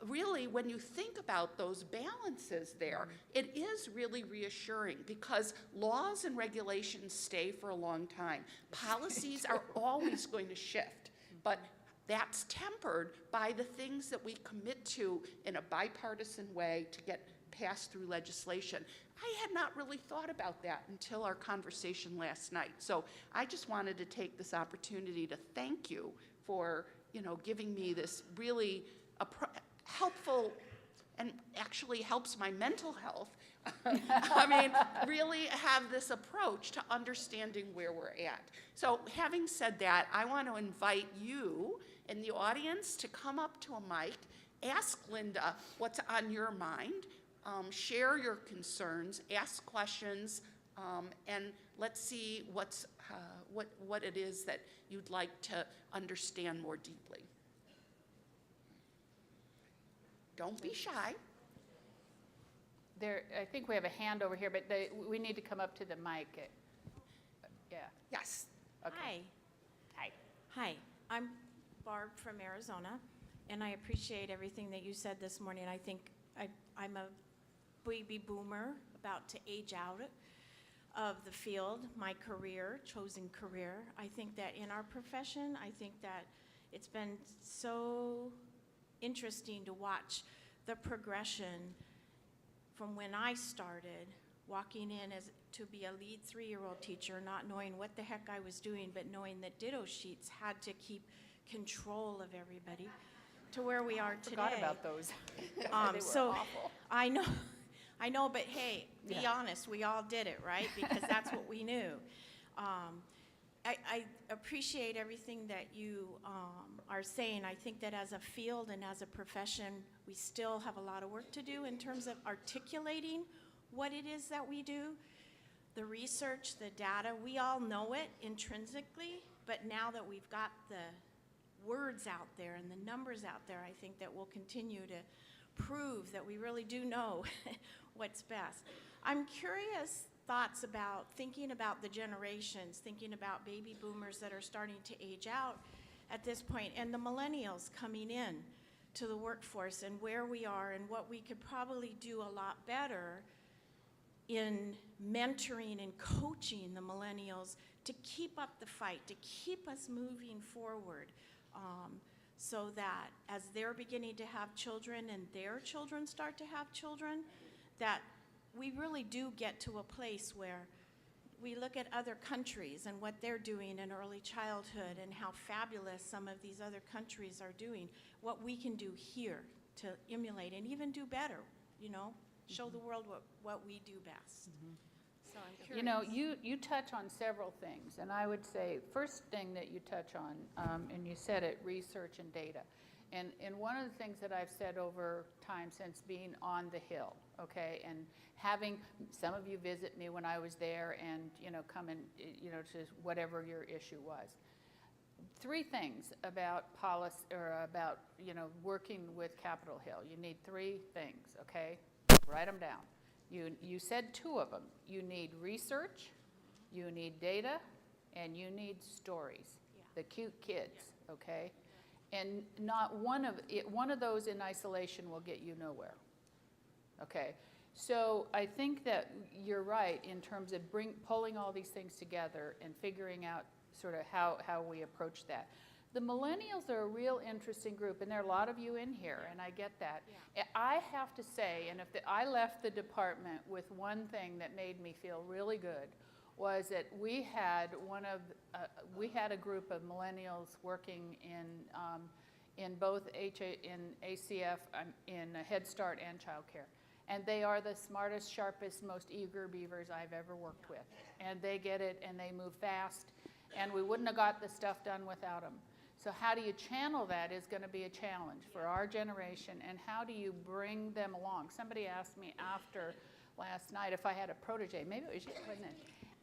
Speaker 1: really, when you think about those balances there, it is really reassuring, because laws and regulations stay for a long time. Policies are always going to shift, but that's tempered by the things that we commit to in a bipartisan way to get passed through legislation. I had not really thought about that until our conversation last night. So I just wanted to take this opportunity to thank you for, giving me this really helpful, and actually helps my mental health. I mean, really have this approach to understanding where we're at. So having said that, I want to invite you in the audience to come up to a mic, ask Linda what's on your mind, share your concerns, ask questions, and let's see what it is that you'd like to understand more deeply. Don't be shy.
Speaker 2: I think we have a hand over here, but we need to come up to the mic. Yeah.
Speaker 1: Yes.
Speaker 2: Okay.
Speaker 3: Hi.
Speaker 2: Hi.
Speaker 3: Hi, I'm Barb from Arizona, and I appreciate everything that you said this morning. I think I'm a baby boomer about to age out of the field, my chosen career. I think that in our profession, I think that it's been so interesting to watch the progression from when I started walking in as to be a lead 3-year-old teacher, not knowing what the heck I was doing, but knowing that ditto sheets had to keep control of everybody to where we are today.
Speaker 2: Forgot about those. They were
Speaker 3: So
Speaker 2: awful.
Speaker 3: I know, but hey, be
Speaker 2: Yeah.
Speaker 3: honest, we all did it, right? Because that's what we knew. I appreciate everything that you are saying. I think that as a field and as a profession, we still have a lot of work to do in terms of articulating what it is that we do. The research, the data, we all know it intrinsically, but now that we've got the words out there and the numbers out there, I think that we'll continue to prove that we really do know what's best. I'm curious thoughts about thinking about the generations, thinking about baby boomers that are starting to age out at this point, and the millennials coming in to the workforce, and where we are and what we could probably do a lot better in mentoring and coaching the millennials to keep up the fight, to keep us moving forward, so that as they're beginning to have children and their children start to have children, that we really do get to a place where we look at other countries and what they're doing in early childhood and how fabulous some of these other countries are doing, what we can do here to emulate and even do better, show the world what we do best. So I'm curious.
Speaker 2: You know, you touch on several things, and I would say, first thing that you touch on, and you said it, research and data. And one of the things that I've said over time since being on the Hill, okay, and having some of you visit me when I was there and, come and, to whatever your issue was. 3 things about policy, or about, working with Capitol Hill. You need 3 things, okay? Write them down. You said 2 of them. You need research, you need data, and you need stories.
Speaker 3: Yeah.
Speaker 2: The cute kids, okay? And not one of those in isolation will get you nowhere, okay? So I think that you're right in terms of pulling all these things together and figuring out sort of how we approach that. The millennials are a real interesting group, and there are a lot of you in here, and I get that.
Speaker 3: Yeah.
Speaker 2: I have to say, and I left the department with one thing that made me feel really good, was that we had a group of millennials working in both in ACF, in Head Start and Childcare. And they are the smartest, sharpest, most eager beavers I've ever worked with. And they get it, and they move fast, and we wouldn't have got the stuff done without them. So how do you channel that is going to be a challenge for our generation, and how do you bring them along? Somebody asked me after last night if I had a protege. Maybe it was you, wasn't it?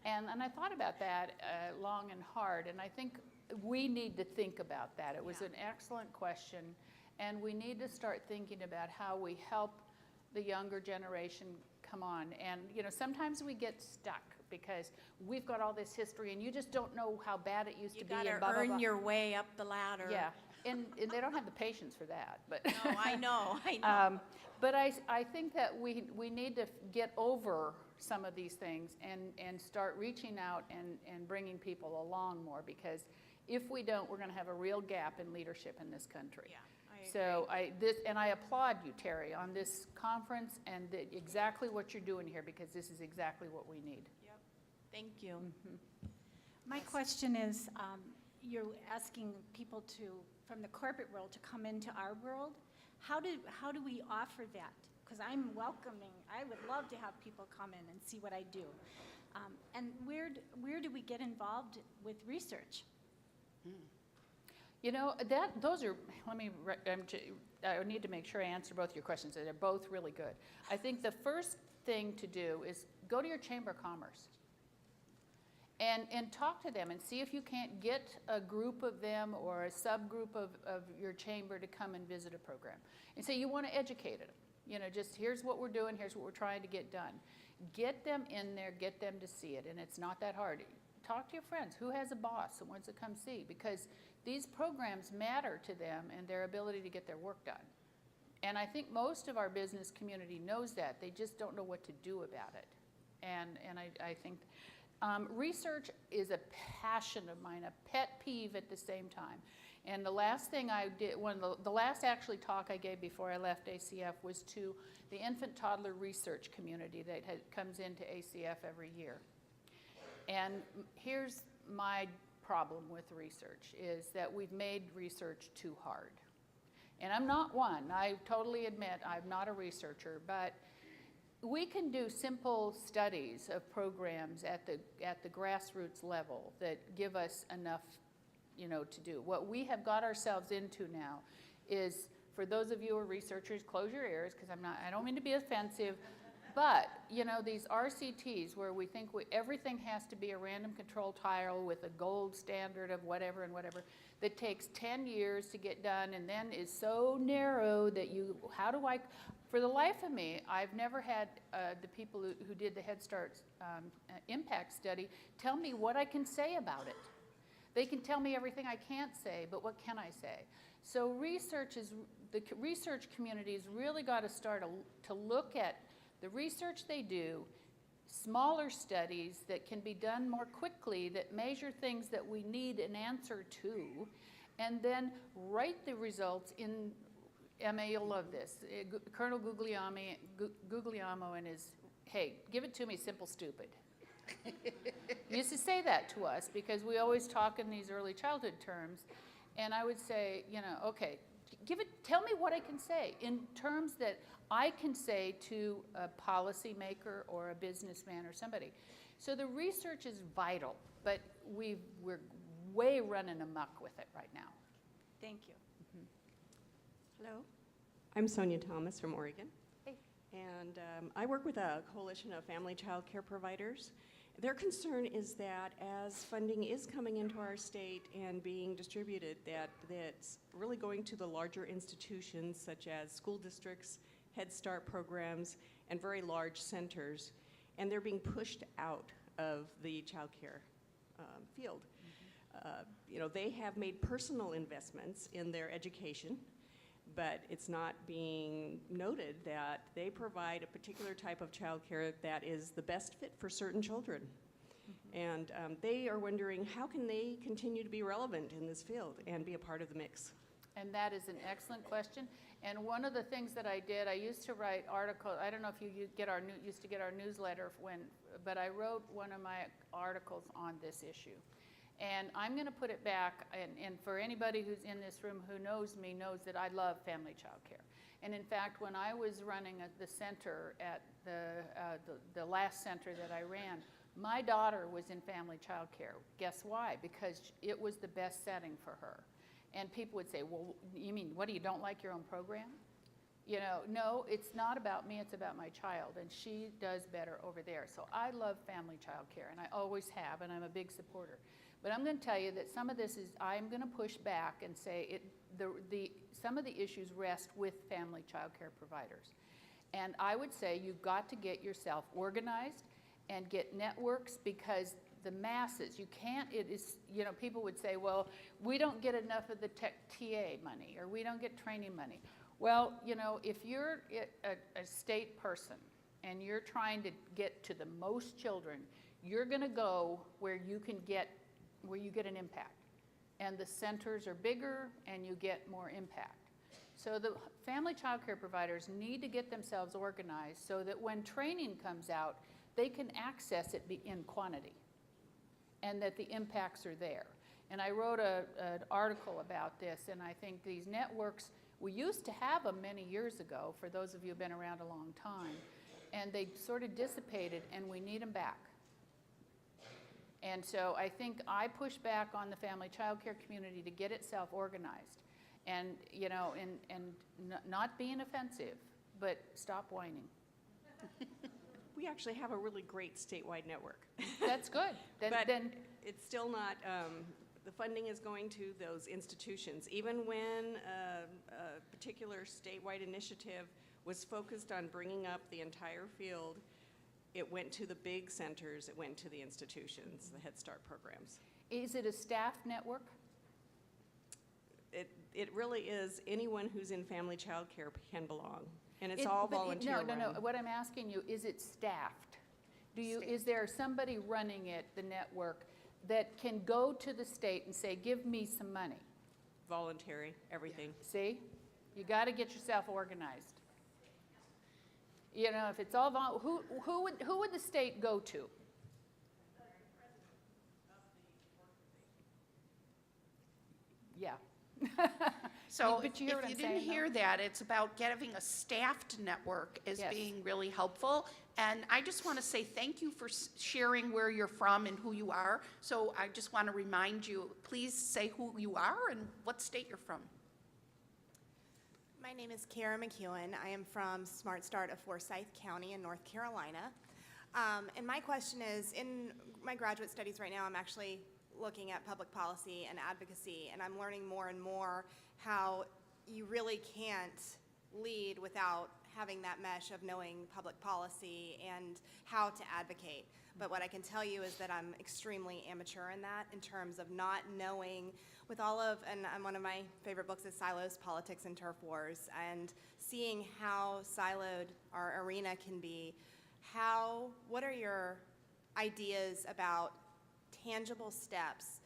Speaker 2: And I thought about that long and hard, and I think we need to think about that. It was an excellent question, and we need to start thinking about how we help the younger generation come on. And sometimes we get stuck because we've got all this history, and you just don't know how bad it used to be.
Speaker 3: You
Speaker 2: And
Speaker 3: gotta
Speaker 2: blah, blah,
Speaker 3: earn
Speaker 2: blah.
Speaker 3: your way up the ladder.
Speaker 2: Yeah, and they don't have the patience for that. But
Speaker 3: No, I know.
Speaker 2: But I think that we need to get over some of these things and start reaching out and bringing people along more, because if we don't, we're going to have a real gap in leadership in this country.
Speaker 3: Yeah, I agree.
Speaker 2: So I applaud you, Teri, on this conference and exactly what you're doing here, because this is exactly what we need.
Speaker 3: Yep. Thank you.
Speaker 4: My question is, you're asking people from the corporate world to come into our world. How do we offer that? Because I'm welcoming, I would love to have people come in and see what I do. And where do we get involved with research?
Speaker 2: Those are, I need to make sure I answer both your questions. They're both really good. I think the first thing to do is go to your Chamber of Commerce and talk to them and see if you can't get a group of them or a subgroup of your chamber to come and visit a program. And say you want to educate them. Just here's what we're doing, here's what we're trying to get done. Get them in there, get them to see it, and it's not that hard. Talk to your friends. Who has a boss that wants to come see? Because these programs matter to them and their ability to get their work done. And I think most of our business community knows that. They just don't know what to do about it. And I think research is a passion of mine, a pet peeve at the same time. And the last thing I did, the last actually talk I gave before I left ACF was to the infant toddler research community that comes into ACF every year. And here's my problem with research, is that we've made research too hard. And I'm not one. I totally admit I'm not a researcher, but we can do simple studies of programs at the grassroots level that give us enough, to do. What we have got ourselves into now is, for those of you who are researchers, close your ears, because I don't mean to be offensive, but, these RCTs where we think everything has to be a random control trial with a gold standard of whatever and whatever, that takes 10 years to get done and then is so narrow that for the life of me, I've never had the people who did the Head Start impact study tell me what I can say about it. They can tell me everything I can't say, but what can I say? So the research community has really got to start to look at the research they do, smaller studies that can be done more quickly, that measure things that we need an answer to, and then write the results in, Emma, you'll love this, Colonel Guglielmo and his, hey, give it to me simple, stupid. He used to say that to us because we always talk in these early childhood terms, and I would say, okay, tell me what I can say in terms that I can say to a policymaker or a businessman or somebody. So the research is vital, but we're way running amok with it right now.
Speaker 4: Thank you.
Speaker 3: Hello?
Speaker 5: I'm Sonia Thomas from Oregon.
Speaker 2: Hey.
Speaker 5: And I work with a coalition of family child care providers. Their concern is that as funding is coming into our state and being distributed, that's really going to the larger institutions such as school districts, Head Start programs, and very large centers, and they're being pushed out of the child care field. They have made personal investments in their education, but it's not being noted that they provide a particular type of child care that is the best fit for certain children. And they are wondering, how can they continue to be relevant in this field and be a part of the mix?
Speaker 2: And that is an excellent question. And one of the things that I did, I used to write articles. I don't know if you used to get our newsletter but I wrote one of my articles on this issue. And I'm going to put it back, and for anybody who's in this room who knows me knows that I love family child care. And in fact, when I was running the center at the last center that I ran, my daughter was in family child care. Guess why? Because it was the best setting for her. And people would say, well, you mean, what, do you don't like your own program? No, it's not about me, it's about my child, and she does better over there. So I love family child care, and I always have, and I'm a big supporter. But I'm going to tell you that some of this is, I'm going to push back and say some of the issues rest with family child care providers. And I would say you've got to get yourself organized and get networks, because the masses, you can't, people would say, well, we don't get enough of the TA money, or we don't get training money. Well, if you're a state person and you're trying to get to the most children, you're going to go where you get an impact. And the centers are bigger and you get more impact. So the family child care providers need to get themselves organized so that when training comes out, they can access it in quantity and that the impacts are there. And I wrote an article about this, and I think these networks, we used to have them many years ago, for those of you who've been around a long time, and they sort of dissipated, and we need them back. And so I think I push back on the family child care community to get itself organized, and not being offensive, but stop whining.
Speaker 5: We actually have a really great statewide network.
Speaker 2: That's good. Then
Speaker 5: it's still not, the funding is going to those institutions. Even when a particular statewide initiative was focused on bringing up the entire field, it went to the big centers, it went to the institutions, the Head Start programs.
Speaker 2: Is it a staff network?
Speaker 5: It really is, anyone who's in family child care can belong. And it's all volunteer run.
Speaker 2: No. What I'm asking you, is it staffed? Is there somebody running it, the network, that can go to the state and say, give me some money?
Speaker 5: voluntary, everything.
Speaker 2: See? You got to get yourself organized. You know, if it's all who would the state go to? Yeah.
Speaker 1: So
Speaker 2: But
Speaker 1: if
Speaker 2: you
Speaker 1: you
Speaker 2: hear what I'm
Speaker 1: didn't
Speaker 2: saying, though?
Speaker 1: hear that, it's about getting a staffed network as
Speaker 2: Yes.
Speaker 1: being really helpful. And I just want to say thank you for sharing where you're from and who you are. So I just want to remind you, please say who you are and what state you're from.
Speaker 6: My name is Kara McEwen. I am from Smart Start of Forsyth County in North Carolina. And my question is, in my graduate studies right now, I'm actually looking at public policy and advocacy, and I'm learning more and more how you really can't lead without having that mesh of knowing public policy and how to advocate. But what I can tell you is that I'm extremely amateur in that, in terms of not knowing with all of, and one of my favorite books is Silos, Politics, and Turf Wars, and seeing how siloed our arena can be. What are your ideas about tangible steps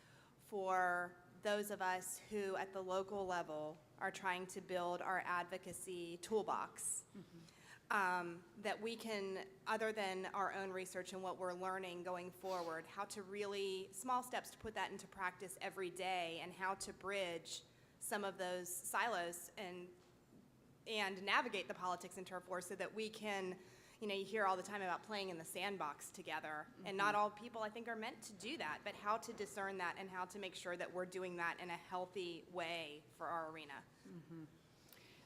Speaker 6: for those of us who at the local level are trying to build our advocacy toolbox? That we can, other than our own research and what we're learning going forward, how to really, small steps to put that into practice every day, and how to bridge some of those silos and navigate the politics and turf wars so that we can, you know, you hear all the time about playing in the sandbox together, and not all people, I think, are meant to do that, but how to discern that and how to make sure that we're doing that in a healthy way for our arena.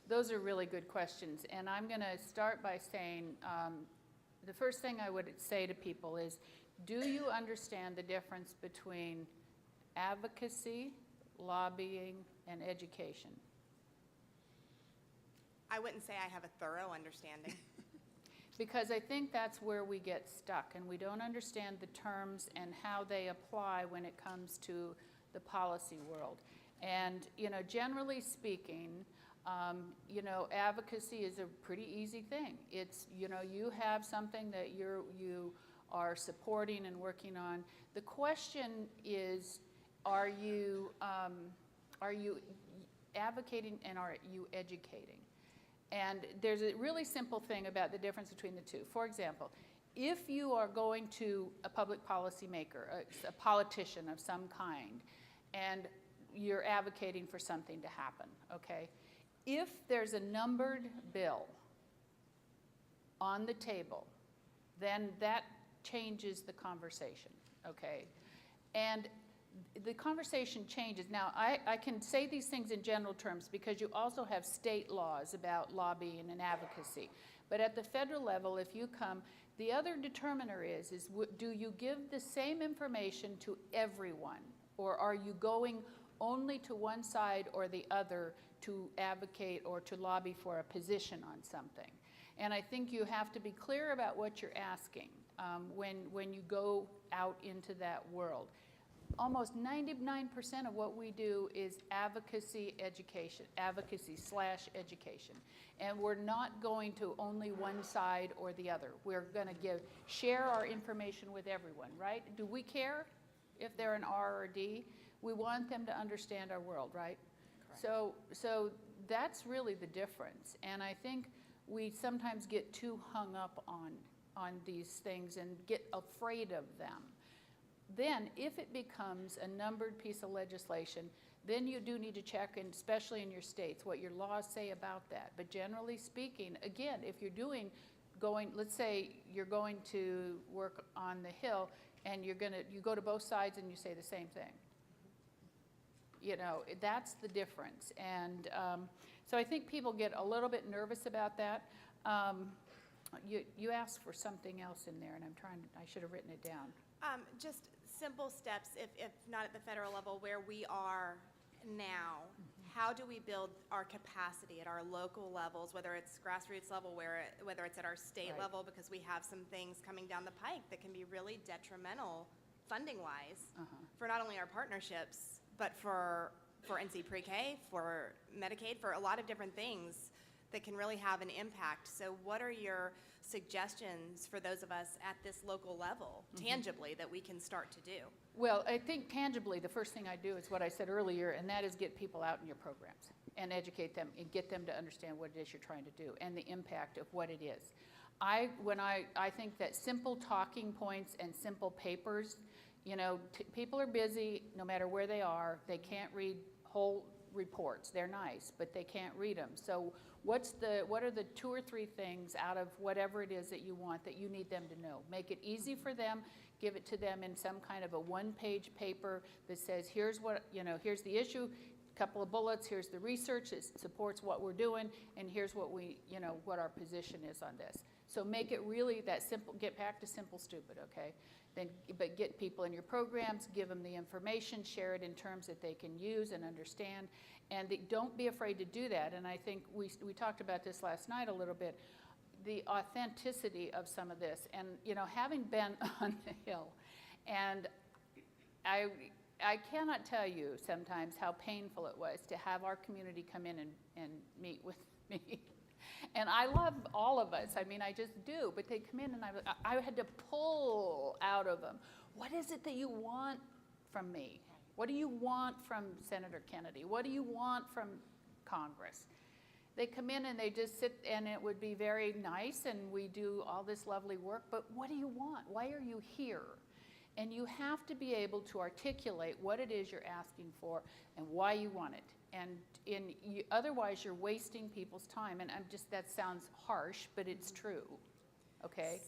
Speaker 2: Those are really good questions, and I'm going to start by saying the first thing I would say to people is, do you understand the difference between advocacy, lobbying, and education?
Speaker 6: I wouldn't say I have a thorough understanding.
Speaker 2: Because I think that's where we get stuck, and we don't understand the terms and how they apply when it comes to the policy world. And, you know, generally speaking, you know, advocacy is a pretty easy thing. It's, you know, you have something that you are supporting and working on. The question is, are you advocating and are you educating? And there's a really simple thing about the difference between the two. For example, if you are going to a public policy maker, a politician of some kind, and you're advocating for something to happen, okay? If there's a numbered bill on the table, then that changes the conversation, okay? And the conversation changes. Now, I can say these things in general terms because you also have state laws about lobbying and advocacy. But at the federal level, if you come, the other determiner is do you give the same information to everyone? Or are you going only to one side or the other to advocate or to lobby for a position on something? And I think you have to be clear about what you're asking when you go out into that world. Almost 99% of what we do is advocacy education, advocacy/education. And we're not going to only one side or the other. We're going to share our information with everyone, right? Do we care if they're an R or a D? We want them to understand our world, right? Correct. So that's really the difference. And I think we sometimes get too hung up on these things and get afraid of them. Then, if it becomes a numbered piece of legislation, then you do need to check, and especially in your states, what your laws say about that. But generally speaking, again, if you're let's say you're going to work on the Hill, and you go to both sides and you say the same thing. You know, that's the difference. And so I think people get a little bit nervous about that. You asked for something else in there, and I should have written it down.
Speaker 6: Just simple steps, if not at the federal level, where we are now. How do we build our capacity at our local levels, whether it's grassroots level, whether it's at our state
Speaker 2: Right.
Speaker 6: level, because we have some things coming down the pike that can be really detrimental funding-wise for not only our partnerships, but for NC Pre-K, for Medicaid, for a lot of different things that can really have an impact. So what are your suggestions for those of us at this local level, tangibly, that we can start to do?
Speaker 2: Well, I think tangibly, the first thing I do is what I said earlier, and that is get people out in your programs and educate them and get them to understand what it is you're trying to do and the impact of what it is. I think that simple talking points and simple papers, you know, people are busy no matter where they are. They can't read whole reports. They're nice, but they can't read them. So what are the 2 or 3 things out of whatever it is that you want that you need them to know? Make it easy for them. Give it to them in some kind of a 1-page paper that says, here's what, you know, here's the issue, couple of bullets, here's the research that supports what we're doing, and here's what we, you know, what our position is on this. So make it really that simple, get back to simple, stupid, okay? Then, but get people in your programs, give them the information, share it in terms that they can use and understand, and don't be afraid to do that. And I think we talked about this last night a little bit, the authenticity of some of this. And, you know, having been on the Hill, and I cannot tell you sometimes how painful it was to have our community come in and meet with me. And I love all of us, I mean, I just do, but they come in and I had to pull out of them, what is it that you want from me? What do you want from Senator Kennedy? What do you want from Congress? They come in and they just sit, and it would be very nice, and we do all this lovely work, but what do you want? Why are you here? And you have to be able to articulate what it is you're asking for and why you want it. And otherwise, you're wasting people's time. And that sounds harsh, but it's true, okay?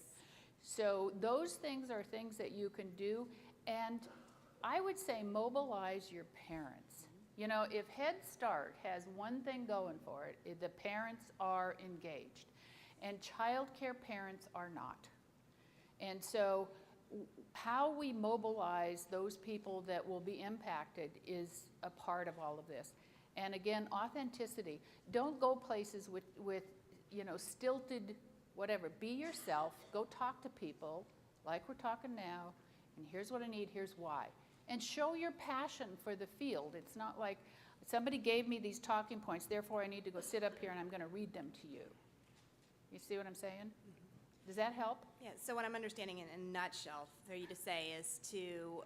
Speaker 2: So those things are things that you can do. And I would say mobilize your parents. You know, if Head Start has one thing going for it, the parents are engaged. And childcare parents are not. And so how we mobilize those people that will be impacted is a part of all of this. And again, authenticity. Don't go places with you know, stilted whatever. Be yourself. Go talk to people like we're talking now. And here's what I need, here's why. And show your passion for the field. It's not like somebody gave me these talking points, therefore I need to go sit up here and I'm going to read them to you. You see what I'm saying? Does that help?
Speaker 6: Yeah, so what I'm understanding in a nutshell for you to say is to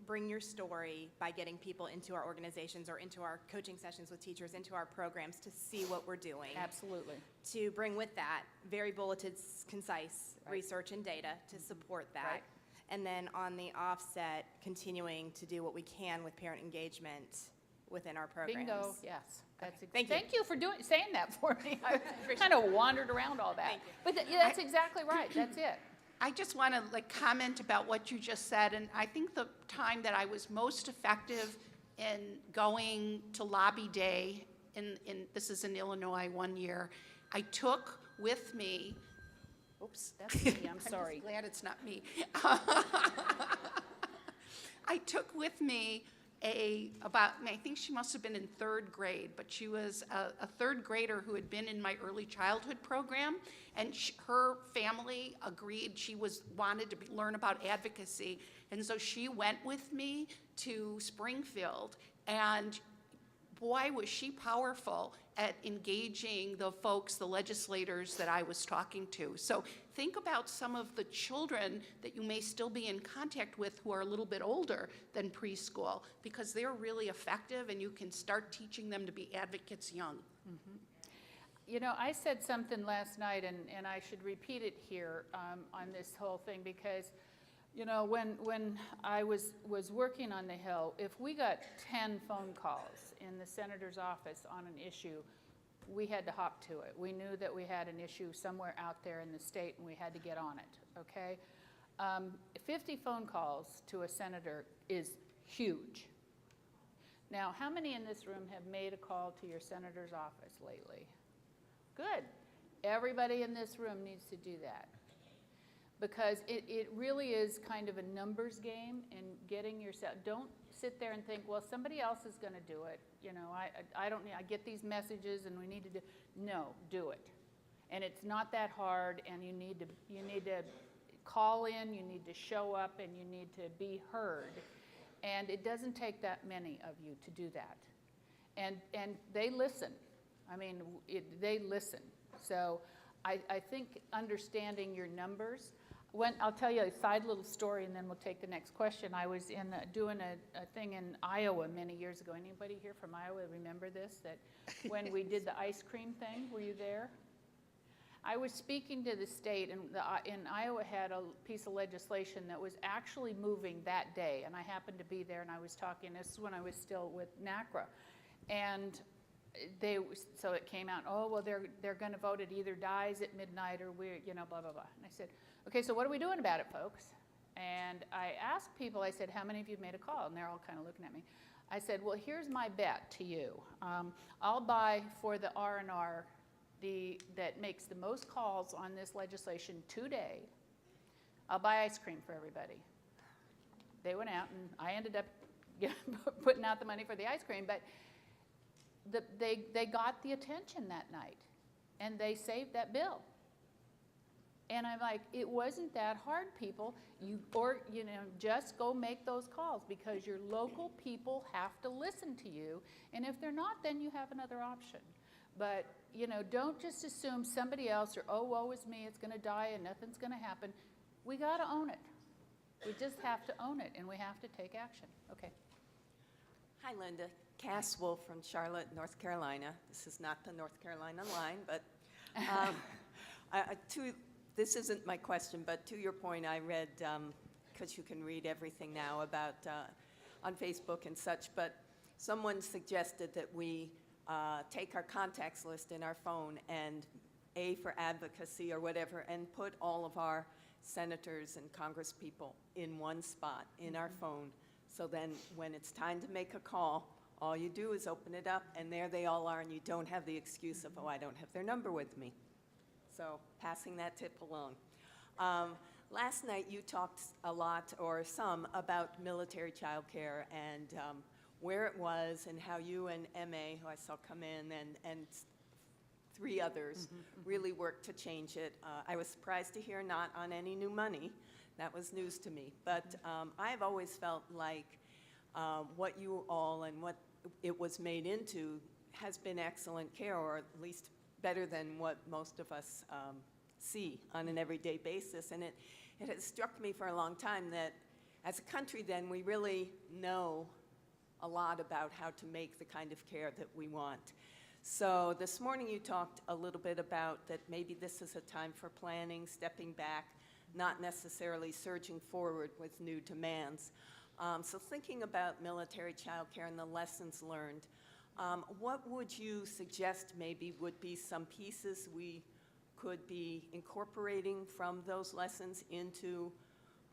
Speaker 6: bring your story by getting people into our organizations or into our coaching sessions with teachers, into our programs to see what we're doing.
Speaker 2: Absolutely.
Speaker 6: To bring with that very bulleted, concise
Speaker 2: Right.
Speaker 6: research and data to support that.
Speaker 2: Right.
Speaker 6: And then on the offset, continuing to do what we can with parent engagement within our programs.
Speaker 2: Bingo, yes. That's
Speaker 6: Thank you.
Speaker 2: Thank you for saying that for me. I kind of wandered around all that.
Speaker 6: Thank you.
Speaker 2: But yeah, that's exactly right. That's it.
Speaker 1: I just want to comment about what you just said, and I think the time that I was most effective in going to lobby day, this is in Illinois one year, I took with me, oops.
Speaker 2: That's me, I'm sorry.
Speaker 1: I'm just glad it's not me. I took with me I think she must have been in 3rd grade, but she was a 3rd grader who had been in my early childhood program, and her family agreed she wanted to learn about advocacy, and so she went with me to Springfield, and boy, was she powerful at engaging the folks, the legislators that I was talking to. So think about some of the children that you may still be in contact with who are a little bit older than preschool, because they're really effective and you can start teaching them to be advocates young.
Speaker 2: You know, I said something last night, and I should repeat it here on this whole thing, because, you know, when I was working on the Hill, if we got 10 phone calls in the senator's office on an issue, we had to hop to it. We knew that we had an issue somewhere out there in the state, and we had to get on it, okay? 50 phone calls to a senator is huge. Now, how many in this room have made a call to your senator's office lately? Good. Everybody in this room needs to do that, because it really is kind of a numbers game, and getting yourself, don't sit there and think, well, somebody else is going to do it. You know, I don't need, I get these messages and we need to do, no, do it. And it's not that hard, and you need to call in, you need to show up, and you need to be heard. And it doesn't take that many of you to do that. And they listen. I mean, they listen. So I think understanding your numbers, I'll tell you a side little story and then we'll take the next question. I was doing a thing in Iowa many years ago. Anybody here from Iowa remember this? That when we did the ice cream thing, were you there? I was speaking to the state, and Iowa had a piece of legislation that was actually moving that day, and I happened to be there, and I was talking. This is when I was still with NACRA, and so it came out. Oh well, they're going to vote. It either dies at midnight or blah blah blah. And I said, okay, so what are we doing about it, folks? And I asked people. I said, how many of you have made a call? And they're all kind of looking at me. I said, well, here's my bet to you. I'll buy for the R&R. That makes the most calls on this legislation today, I'll buy ice cream for everybody. They went out, and I ended up putting out the money for the ice cream, but they got the attention that night, and they saved that bill. And I'm like, it wasn't that hard, people. Just go make those calls, because your local people have to listen to you, and if they're not, then you have another option. But, don't just assume somebody else or, oh, woe is me, it's going to die and nothing's going to happen. We got to own it. We just have to own it, and we have to take action. Okay.
Speaker 7: Hi, Linda. Cass Wolf from Charlotte, North Carolina. This is not the North Carolina line, but this isn't my question, but to your point, I read, because you can read everything now about on Facebook and such, but someone suggested that we take our contacts list in our phone and A for advocacy or whatever, and put all of our senators and congresspeople in one spot in our phone. So then when it's time to make a call, all you do is open it up, and there they all are, and you don't have the excuse of, oh, I don't have their number with me. So passing that tip along. Last night you talked a lot, or some, about military child care and where it was, and how you and MA, who I saw come in, and 3 others really worked to change it. I was surprised to hear not on any new money. That was news to me. But I've always felt like what you all and what it was made into has been excellent care, or at least better than what most of us see on an everyday basis. And it has struck me for a long time that as a country then we really know a lot about how to make the kind of care that we want. So this morning you talked a little bit about that maybe this is a time for planning, stepping back, not necessarily surging forward with new demands. So thinking about military child care and the lessons learned, what would you suggest maybe would be some pieces we could be incorporating from those lessons into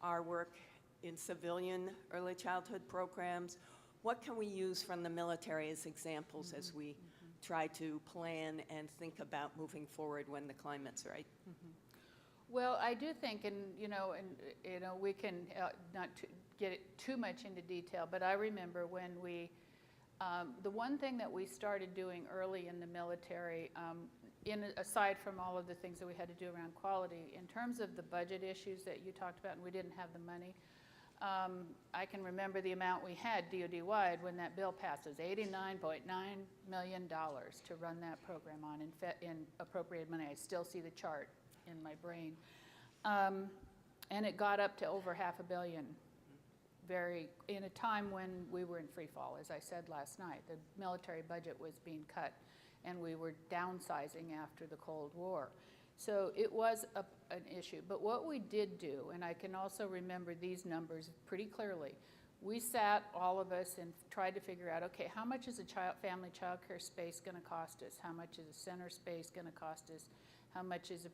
Speaker 7: our work in civilian early childhood programs? What can we use from the military as examples as we try to plan and think about moving forward when the climate's right?
Speaker 2: Well, I do think, and we can not get it too much into detail, but I remember when we, the one thing that we started doing early in the military, aside from all of the things that we had to do around quality, in terms of the budget issues that you talked about, and we didn't have the money, I can remember the amount we had DoD-wide when that bill passed. It was $89.9 million to run that program on in appropriated money. I still see the chart in my brain. And it got up to over $500 million in a time when we were in free fall. As I said last night, the military budget was being cut, and we were downsizing after the Cold War. So it was an issue. But what we did do, and I can also remember these numbers pretty clearly, we sat, all of us, and tried to figure out, okay, how much is a family child care space going to cost us? How much is a center space going to cost us? How much is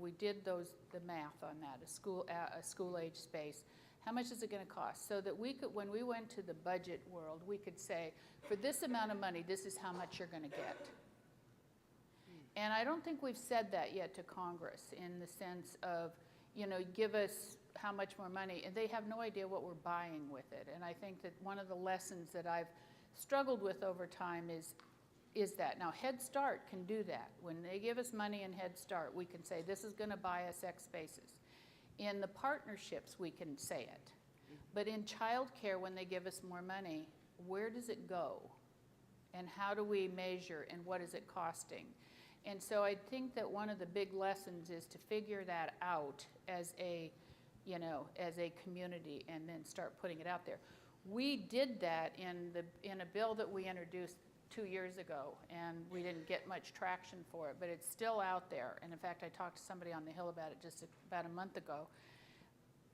Speaker 2: we did the math on that, a school-age space. How much is it going to cost? So that we could, when we went to the budget world, we could say, for this amount of money, this is how much you're going to get. And I don't think we've said that yet to Congress in the sense of, give us how much more money, and they have no idea what we're buying with it. And I think that one of the lessons that I've struggled with over time is that. Now, Head Start can do that. When they give us money in Head Start, we can say, this is going to buy us X spaces. In the partnerships, we can say it. But in childcare, when they give us more money, where does it go? And how do we measure, and what is it costing? And so I think that one of the big lessons is to figure that out as a, as a community, and then start putting it out there. We did that in a bill that we introduced 2 years ago, and we didn't get much traction for it, but it's still out there. And in fact, I talked to somebody on the Hill about it just about a month ago.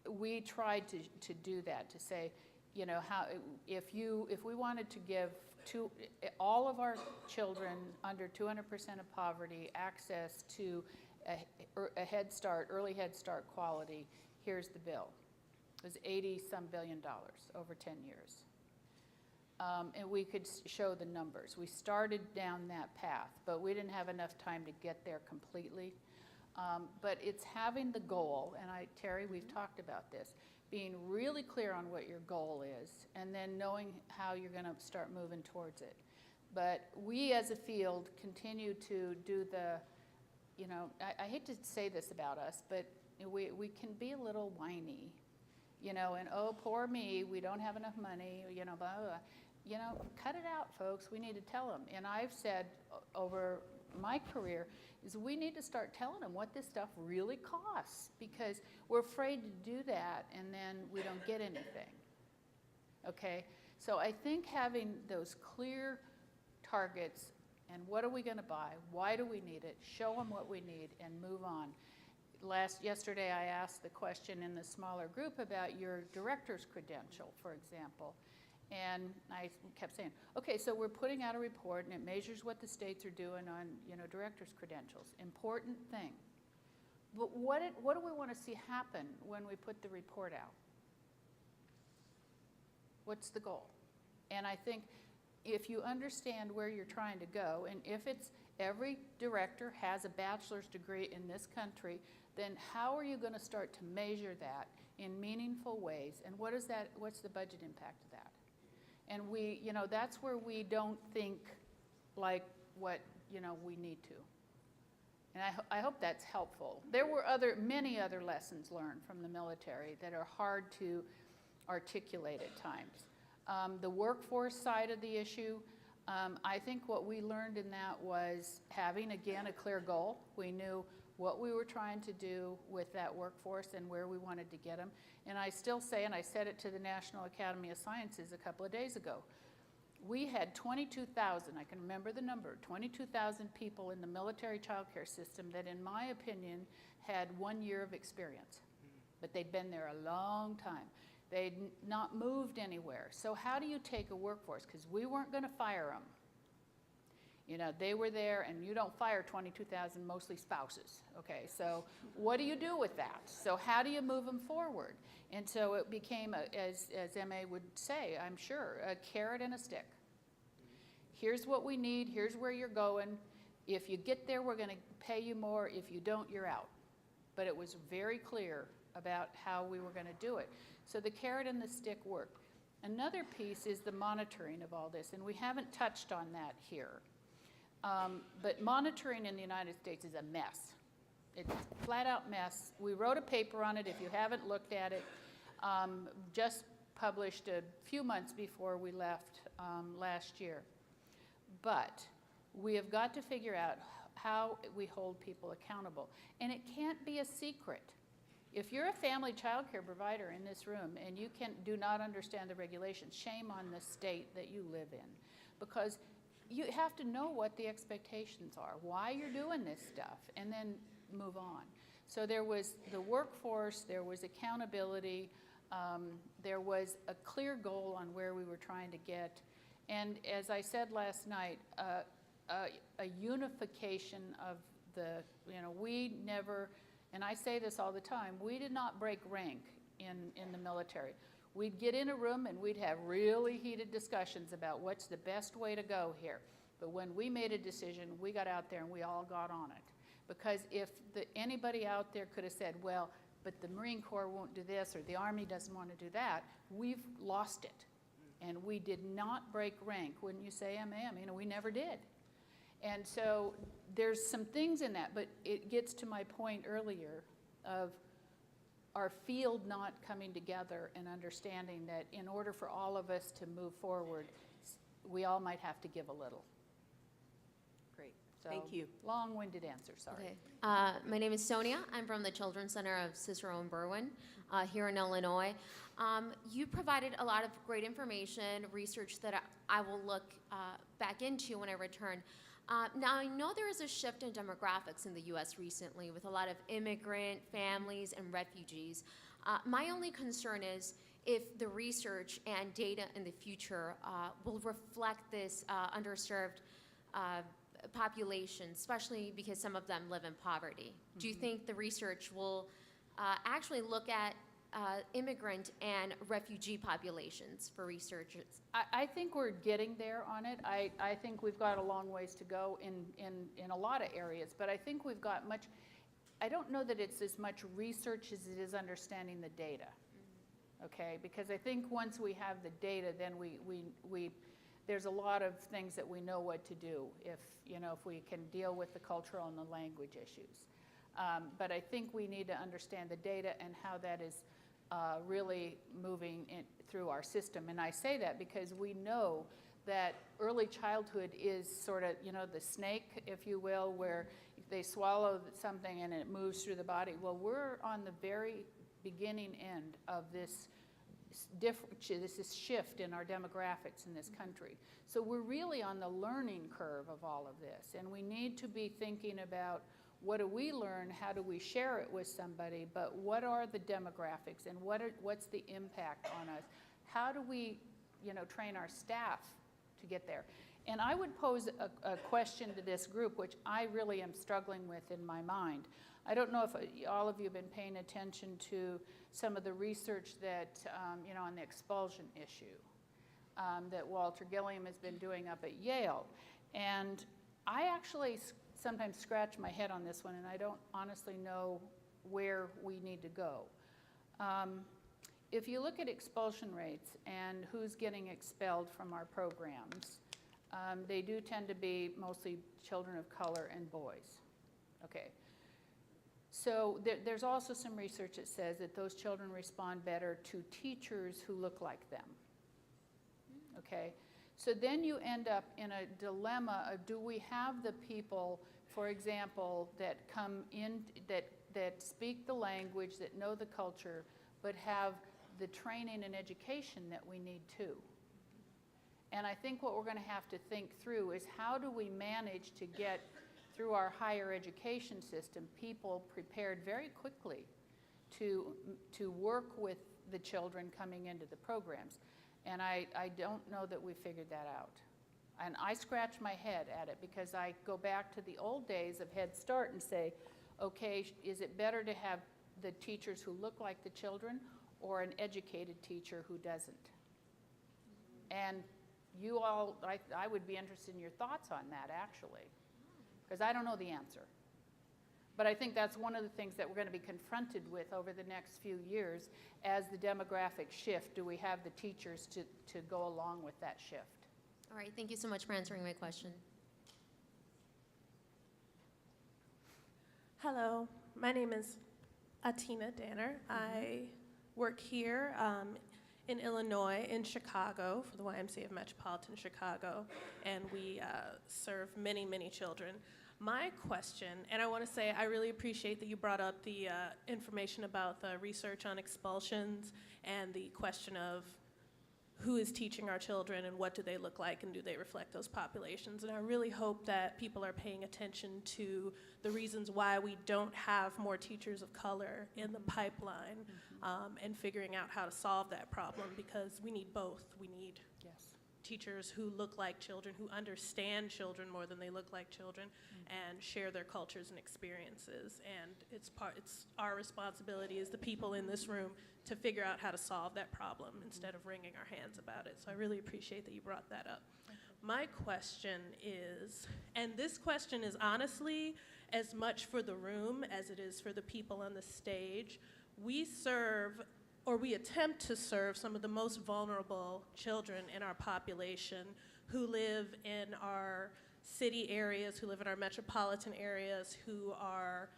Speaker 2: We tried to do that, to say, how, if we wanted to give to all of our children under 200% of poverty access to a Head Start, early Head Start quality, here's the bill. It was $80-some billion over 10 years. And we could show the numbers. We started down that path, but we didn't have enough time to get there completely. But it's having the goal, and Teri, we've talked about this, being really clear on what your goal is, and then knowing how you're going to start moving towards it. But we as a field continue to do the, I hate to say this about us, but we can be a little whiny, and oh, poor me, we don't have enough money, blah, blah, blah. Cut it out, folks. We need to tell them. And I've said over my career is we need to start telling them what this stuff really costs, because we're afraid to do that and then we don't get anything. Okay? So I think having those clear targets, and what are we going to buy? Why do we need it? Show them what we need and move on. Yesterday I asked the question in the smaller group about your director's credential, for example. And I kept saying, okay, so we're putting out a report and it measures what the states are doing on, director's credentials. Important thing. But what do we want to see happen when we put the report out? What's the goal? And I think if you understand where you're trying to go, and if it's every director has a bachelor's degree in this country, then how are you going to start to measure that in meaningful ways? And what's the budget impact of that? And that's where we don't think like what, we need to. And I hope that's helpful. There were many other lessons learned from the military that are hard to articulate at times. The workforce side of the issue, I think what we learned in that was having, again, a clear goal. We knew what we were trying to do with that workforce and where we wanted to get them. And I still say, and I said it to the National Academy of Sciences a couple of days ago, we had 22,000, I can remember the number, 22,000 people in the military child care system that, in my opinion, had 1 year of experience. But they'd been there a long time. They'd not moved anywhere. So how do you take a workforce? Because we weren't going to fire them. They were there, and you don't fire 22,000, mostly spouses. Okay, so what do you do with that? So how do you move them forward? And so it became, as M.A. would say, I'm sure, a carrot and a stick. Here's what we need. Here's where you're going. If you get there, we're going to pay you more. If you don't, you're out. But it was very clear about how we were going to do it. So the carrot and the stick worked. Another piece is the monitoring of all this, and we haven't touched on that here. But monitoring in the United States is a mess. It's a flat-out mess. We wrote a paper on it, if you haven't looked at it, just published a few months before we left last year. But we have got to figure out how we hold people accountable. And it can't be a secret. If you're a family child care provider in this room and you do not understand the regulations, shame on the state that you live in. Because you have to know what the expectations are, why you're doing this stuff, and then move on. So there was the workforce, there was accountability, there was a clear goal on where we were trying to get, and as I said last night, a unification of the, we never, and I say this all the time, we did not break rank in the military. We'd get in a room and we'd have really heated discussions about what's the best way to go here. But when we made a decision, we got out there and we all got on it. Because if anybody out there could have said, well, but the Marine Corps won't do this or the Army doesn't want to do that, we've lost it. And we did not break rank. Wouldn't you say, M.A.? We never did. And so there's some things in that, but it gets to my point earlier of our field not coming together and understanding that in order for all of us to move forward, we all might have to give a little.
Speaker 7: Great,
Speaker 2: So,
Speaker 7: thank you.
Speaker 2: Long-winded answer, sorry.
Speaker 8: Okay. My name is Sonia. I'm from the Children's Center of Cicero and Berwyn here in Illinois. You provided a lot of great information, research that I will look back into when I return. Now, I know there is a shift in demographics in the U.S. recently with a lot of immigrant families and refugees. My only concern is if the research and data in the future will reflect this underserved population, especially because some of them live in poverty. Do you think the research will actually look at immigrant and refugee populations for researchers?
Speaker 2: I think we're getting there on it. I think we've got a long ways to go in a lot of areas, but I think we've got much, I don't know that it's as much research as it is understanding the data, okay? Because I think once we have the data, then there's a lot of things that we know what to do if we can deal with the cultural and the language issues. But I think we need to understand the data and how that is really moving through our system. And I say that because we know that early childhood is sort of, the snake, if you will, where they swallow something and it moves through the body. Well, we're on the very beginning end of this shift in our demographics in this country. So we're really on the learning curve of all of this. And we need to be thinking about what do we learn, how do we share it with somebody, but what are the demographics and what's the impact on us? How do we, train our staff to get there? And I would pose a question to this group, which I really am struggling with in my mind. I don't know if all of you have been paying attention to some of the research that, on the expulsion issue that Walter Gilliam has been doing up at Yale. And I actually sometimes scratch my head on this one, and I don't honestly know where we need to go. If you look at expulsion rates and who's getting expelled from our programs, they do tend to be mostly children of color and boys. Okay. So there's also some research that says that those children respond better to teachers who look like them. Okay. So then you end up in a dilemma of, do we have the people, for example, that come in, that speak the language, that know the culture, but have the training and education that we need too? And I think what we're going to have to think through is how do we manage to get through our higher education system people prepared very quickly to work with the children coming into the programs. And I don't know that we figured that out. And I scratch my head at it because I go back to the old days of Head Start and say, okay, is it better to have the teachers who look like the children or an educated teacher who doesn't? And you all, I would be interested in your thoughts on that, actually, because I don't know the answer. But I think that's one of the things that we're going to be confronted with over the next few years as the demographics shift. Do we have the teachers to go along with that shift?
Speaker 8: All right, thank you so much for answering my question.
Speaker 9: Hello, my name is Atina Danner. I work here in Illinois, in Chicago, for the YMCA of Metropolitan Chicago, and we serve many, many children. My question, and I want to say I really appreciate that you brought up the information about the research on expulsions and the question of who is teaching our children and what do they look like and do they reflect those populations. And I really hope that people are paying attention to the reasons why we don't have more teachers of color in the pipeline and figuring out how to solve that problem, because we need both. We need teachers who look like children, who understand children more than they look like children, and share their cultures and experiences. And it's our responsibility as the people in this room to figure out how to solve that problem instead of wringing our hands about it. So I really appreciate that you brought that up. My question is, and this question is honestly as much for the room as it is for the people on the stage. We serve, or we attempt to serve, some of the most vulnerable children in our population who live in our city areas, who live in our metropolitan areas, who are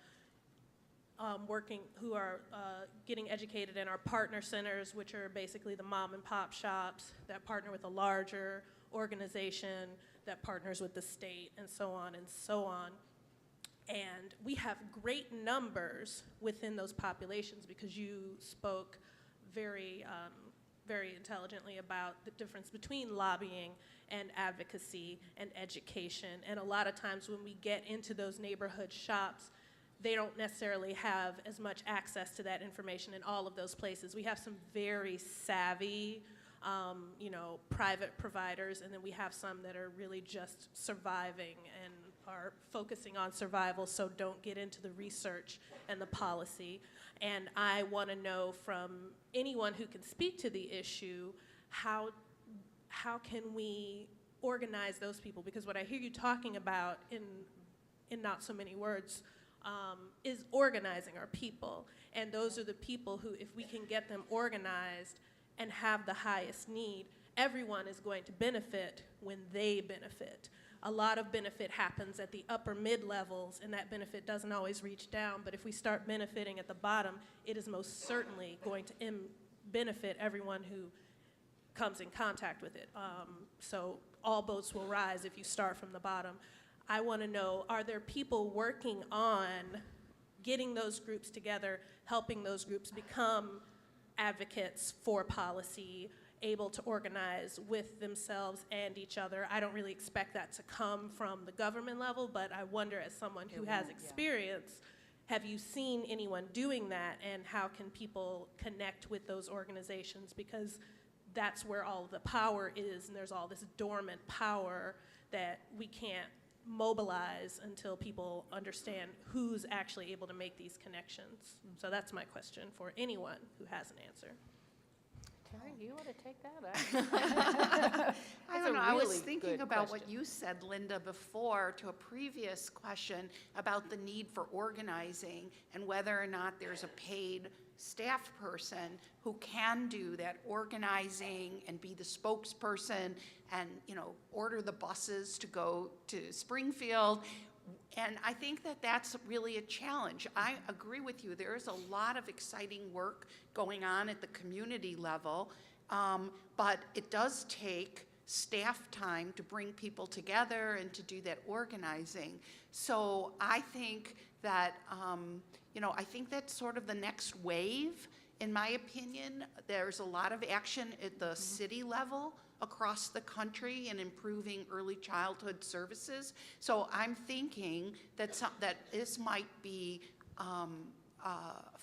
Speaker 9: getting educated in our partner centers, which are basically the mom and pop shops that partner with the larger organization that partners with the state, and so on and so on. And we have great numbers within those populations, because you spoke very, very intelligently about the difference between lobbying and advocacy and education. And a lot of times when we get into those neighborhood shops, they don't necessarily have as much access to that information in all of those places. We have some very savvy, private providers, and then we have some that are really just surviving and are focusing on survival, so don't get into the research and the policy. And I want to know from anyone who can speak to the issue, how can we organize those people? Because what I hear you talking about in not so many words is organizing our people. And those are the people who, if we can get them organized and have the highest need, everyone is going to benefit when they benefit. A lot of benefit happens at the upper mid-levels, and that benefit doesn't always reach down, but if we start benefiting at the bottom, it is most certainly going to benefit everyone who comes in contact with it. So all boats will rise if you start from the bottom. I want to know, are there people working on getting those groups together, helping those groups become advocates for policy, able to organize with themselves and each other? I don't really expect that to come from the government level, but I wonder, as someone who has experience, have you seen anyone doing that, and how can people connect with those organizations? Because that's where all of the power is, and there's all this dormant power that we can't mobilize until people understand who's actually able to make these connections. So that's my question for anyone who has an answer.
Speaker 2: Terry, do you want to take that?
Speaker 1: I don't know, I was thinking about what you said, Linda, before, to a previous question about the need for organizing and whether or not there's a paid staff person who can do that organizing and be the spokesperson and, order the buses to go to Springfield. And I think that that's really a challenge. I agree with you. There is a lot of exciting work going on at the community level, but it does take staff time to bring people together and to do that organizing. So I think that, I think that's sort of the next wave, in my opinion. There's a lot of action at the city level across the country in improving early childhood services. So I'm thinking that this might be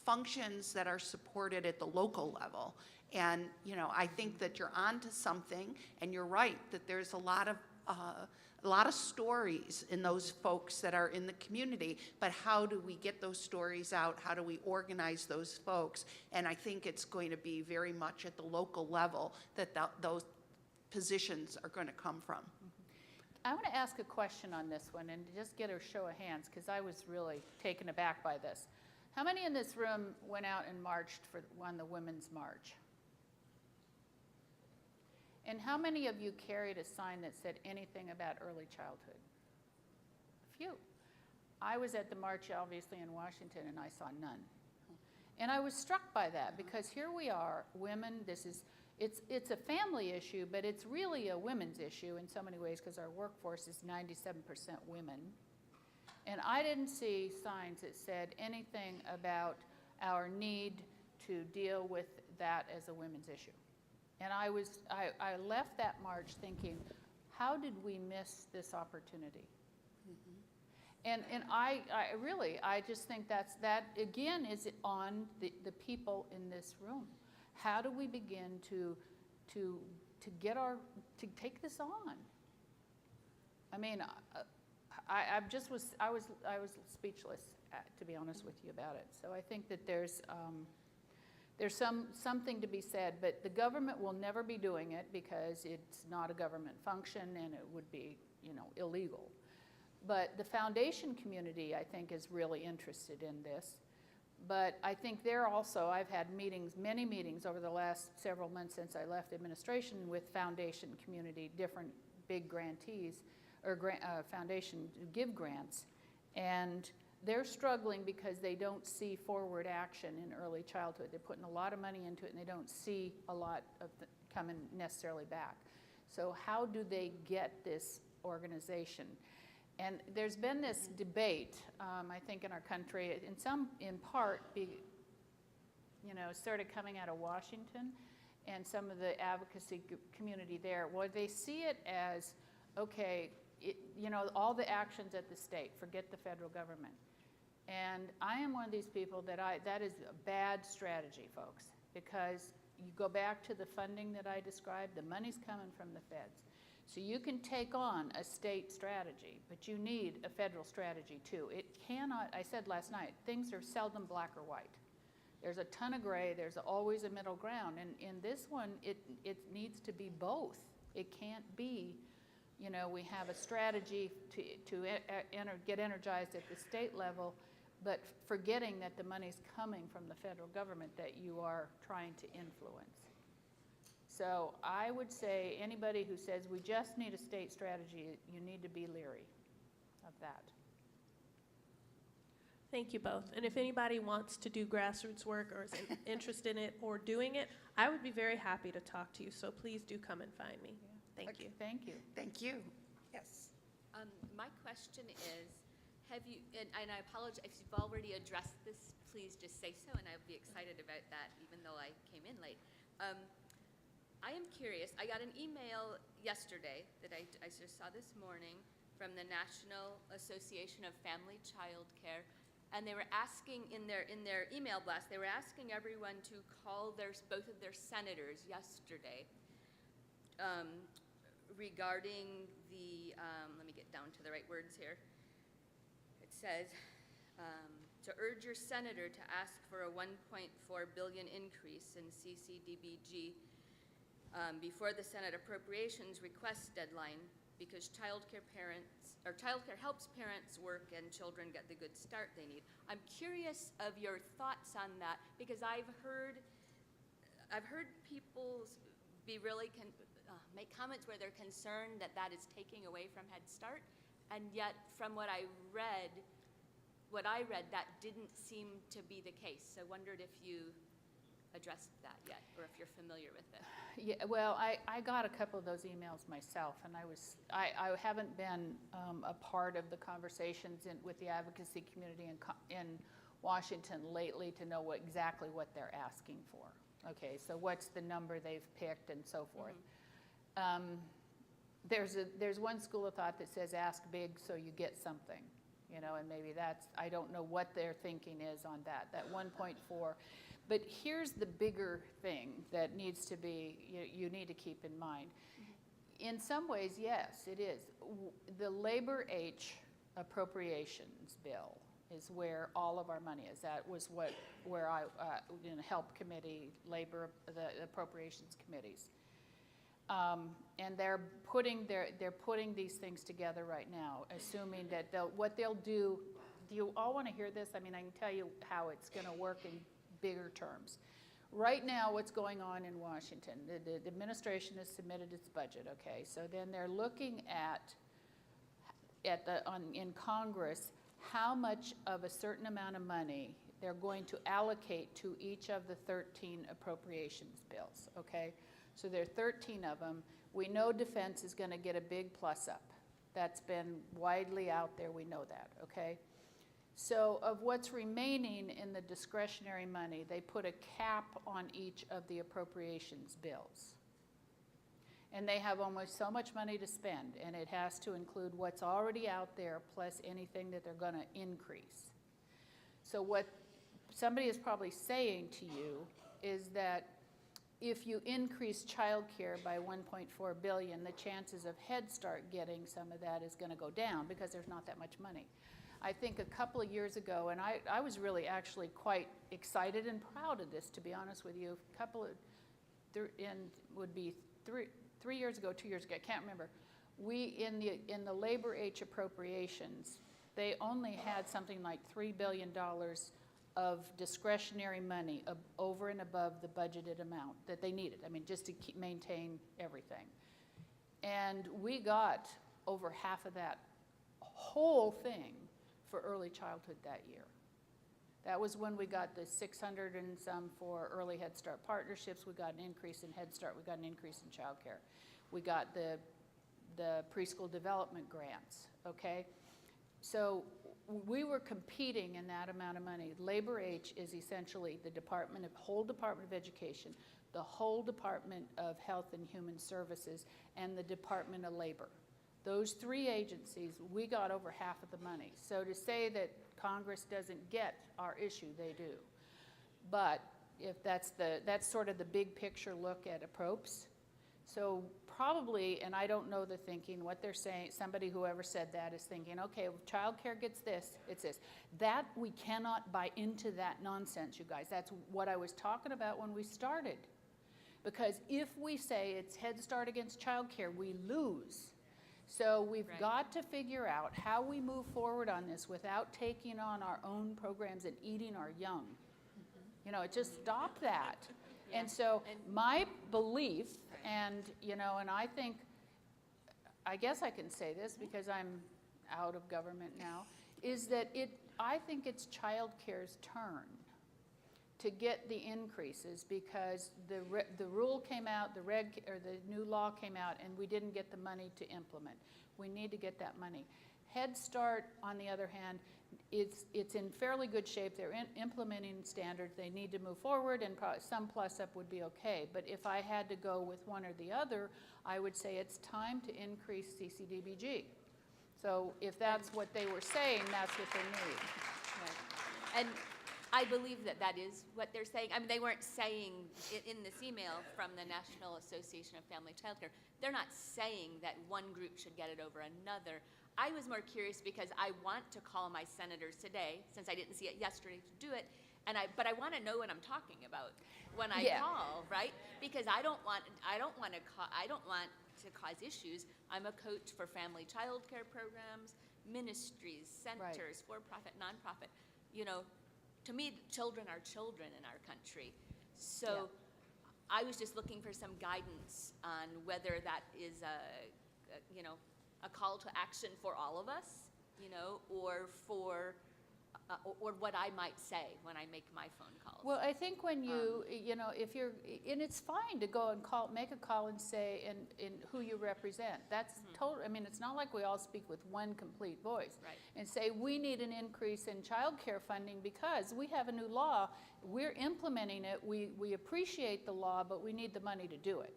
Speaker 1: functions that are supported at the local level. And, I think that you're onto something, and you're right that there's a lot of stories in those folks that are in the community, but how do we get those stories out? How do we organize those folks? And I think it's going to be very much at the local level that those positions are going to come from.
Speaker 2: I want to ask a question on this one and just get a show of hands, because I was really taken aback by this. How many in this room went out and marched on the Women's March? And how many of you carried a sign that said anything about early childhood? A few. I was at the march, obviously, in Washington, and I saw none. And I was struck by that, because here we are, women, it's a family issue, but it's really a women's issue in so many ways, because our workforce is 97% women. And I didn't see signs that said anything about our need to deal with that as a women's issue. And I left that march thinking, how did we miss this opportunity? And I just think that again is on the people in this room. How do we begin to take this on? I mean, I was speechless, to be honest with you, about it. So I think that there's something to be said, but the government will never be doing it, because it's not a government function and it would be, illegal. But the foundation community, I think, is really interested in this. But I think I've had many meetings over the last several months since I left administration with foundation community, different big grantees, or foundation give grants. And they're struggling because they don't see forward action in early childhood. They're putting a lot of money into it, and they don't see a lot of coming necessarily back. So how do they get this organization? And there's been this debate, I think, in our country, in part, started coming out of Washington and some of the advocacy community there. Well, they see it as, okay, all the actions at the state, forget the federal government. And I am one of these people that is a bad strategy, folks, because you go back to the funding that I described, the money's coming from the feds. So you can take on a state strategy, but you need a federal strategy too. It cannot, I said last night, things are seldom black or white. There's a ton of gray, there's always a middle ground. And in this one, it needs to be both. It can't be, we have a strategy to get energized at the state level, but forgetting that the money's coming from the federal government that you are trying to influence. So I would say anybody who says we just need a state strategy, you need to be leery of that.
Speaker 9: Thank you both. And if anybody wants to do grassroots work or is interested in it or doing it, I would be very happy to talk to you. So please do come and find me. Thank you.
Speaker 2: Thank you.
Speaker 1: Thank you. Yes.
Speaker 10: My question is, have you, and I apologize if you've already addressed this, please just say so, and I'll be excited about that, even though I came in late. I am curious, I got an email yesterday that I just saw this morning from the National Association of Family Childcare, and they were asking in their email blast, they were asking everyone to call both of their senators yesterday regarding the, let me get down to the right words here. It says, to urge your senator to ask for a $1.4 billion increase in CCDBG before the Senate appropriations request deadline, because childcare helps parents work and children get the good start they need. I'm curious of your thoughts on that, because I've heard people be really make comments where they're concerned that that is taking away from Head Start, and yet from what I read, that didn't seem to be the case. So I wondered if you addressed that yet, or if you're familiar with it.
Speaker 2: Yeah, well, I got a couple of those emails myself, and I haven't been a part of the conversations with the advocacy community in Washington lately to know exactly what they're asking for. Okay, so what's the number they've picked and so forth. There's one school of thought that says ask big so you get something, and maybe I don't know what their thinking is on that 1.4. But here's the bigger thing that needs to be, you need to keep in mind. In some ways, yes, it is. The Labor H appropriations bill is where all of our money is. That was where I, in the Help Committee, Labor, the Appropriations Committees. And they're putting these things together right now, assuming that what they'll do you all want to hear this? I mean, I can tell you how it's going to work in bigger terms. Right now, what's going on in Washington, the administration has submitted its budget, okay? So then they're looking in Congress how much of a certain amount of money they're going to allocate to each of the 13 appropriations bills, okay? So there are 13 of them. We know defense is going to get a big plus up. That's been widely out there. We know that, okay? So of what's remaining in the discretionary money, they put a cap on each of the appropriations bills. And they have almost so much money to spend, and it has to include what's already out there plus anything that they're going to increase. So what somebody is probably saying to you is that if you increase childcare by $1.4 billion, the chances of Head Start getting some of that is going to go down because there's not that much money. I think a couple of years ago, and I was really actually quite excited and proud of this, to be honest with you. A couple of, would be 3 years ago, 2 years ago, I can't remember. We, in the Labor H appropriations, they only had something like $3 billion of discretionary money over and above the budgeted amount that they needed. I mean, just to maintain everything. And we got over half of that whole thing for early childhood that year. That was when we got the 600 and some for early Head Start partnerships. We got an increase in Head Start. We got an increase in childcare. We got the preschool development grants, okay? So we were competing in that amount of money. Labor H is essentially the whole Department of Education, the whole Department of Health and Human Services, and the Department of Labor. Those three agencies, we got over half of the money. So to say that Congress doesn't get our issue, they do. But if that's sort of the big picture look at approps. So probably, and I don't know the thinking, what they're saying, somebody whoever said that is thinking, okay, well, childcare gets this, it's this. That, we cannot buy into that nonsense, you guys. That's what I was talking about when we started. Because if we say it's Head Start against childcare, we lose. So we've got to figure out how we move forward on this without taking on our own programs and eating our young. You know, just stop that. And so my belief, and you know, and I think, I guess I can say this because I'm out of government now, is that I think it's childcare's turn to get the increases, because the rule came out, the new law came out, and we didn't get the money to implement. We need to get that money. Head Start, on the other hand, it's in fairly good shape. They're implementing standards. They need to move forward, and some plus up would be okay. But if I had to go with one or the other, I would say it's time to increase CCDBG. So if that's what they were saying, that's what they need.
Speaker 10: Right. And I believe that is what they're saying. I mean, they weren't saying in this email from the National Association of Family Childcare, they're not saying that one group should get it over another. I was more curious because I want to call my senators today, since I didn't see it yesterday to do it, but I want to know what I'm talking about when I call, right? Because I don't want to cause issues. I'm a coach for family childcare programs, ministries, centers, for-profit, nonprofit. You know, to me, children are children in our country. So I was just looking for some guidance on whether that is a call to action for all of us, you know, or what I might say when I make my phone calls.
Speaker 2: Well, I think when you know, if you're, and it's fine to go and make a call and say in who you represent. That's total. I mean, it's not like we all speak with one complete voice.
Speaker 10: Right.
Speaker 2: And say we need an increase in child care funding because we have a new law. We're implementing it. We appreciate the law, but we need the money to do it.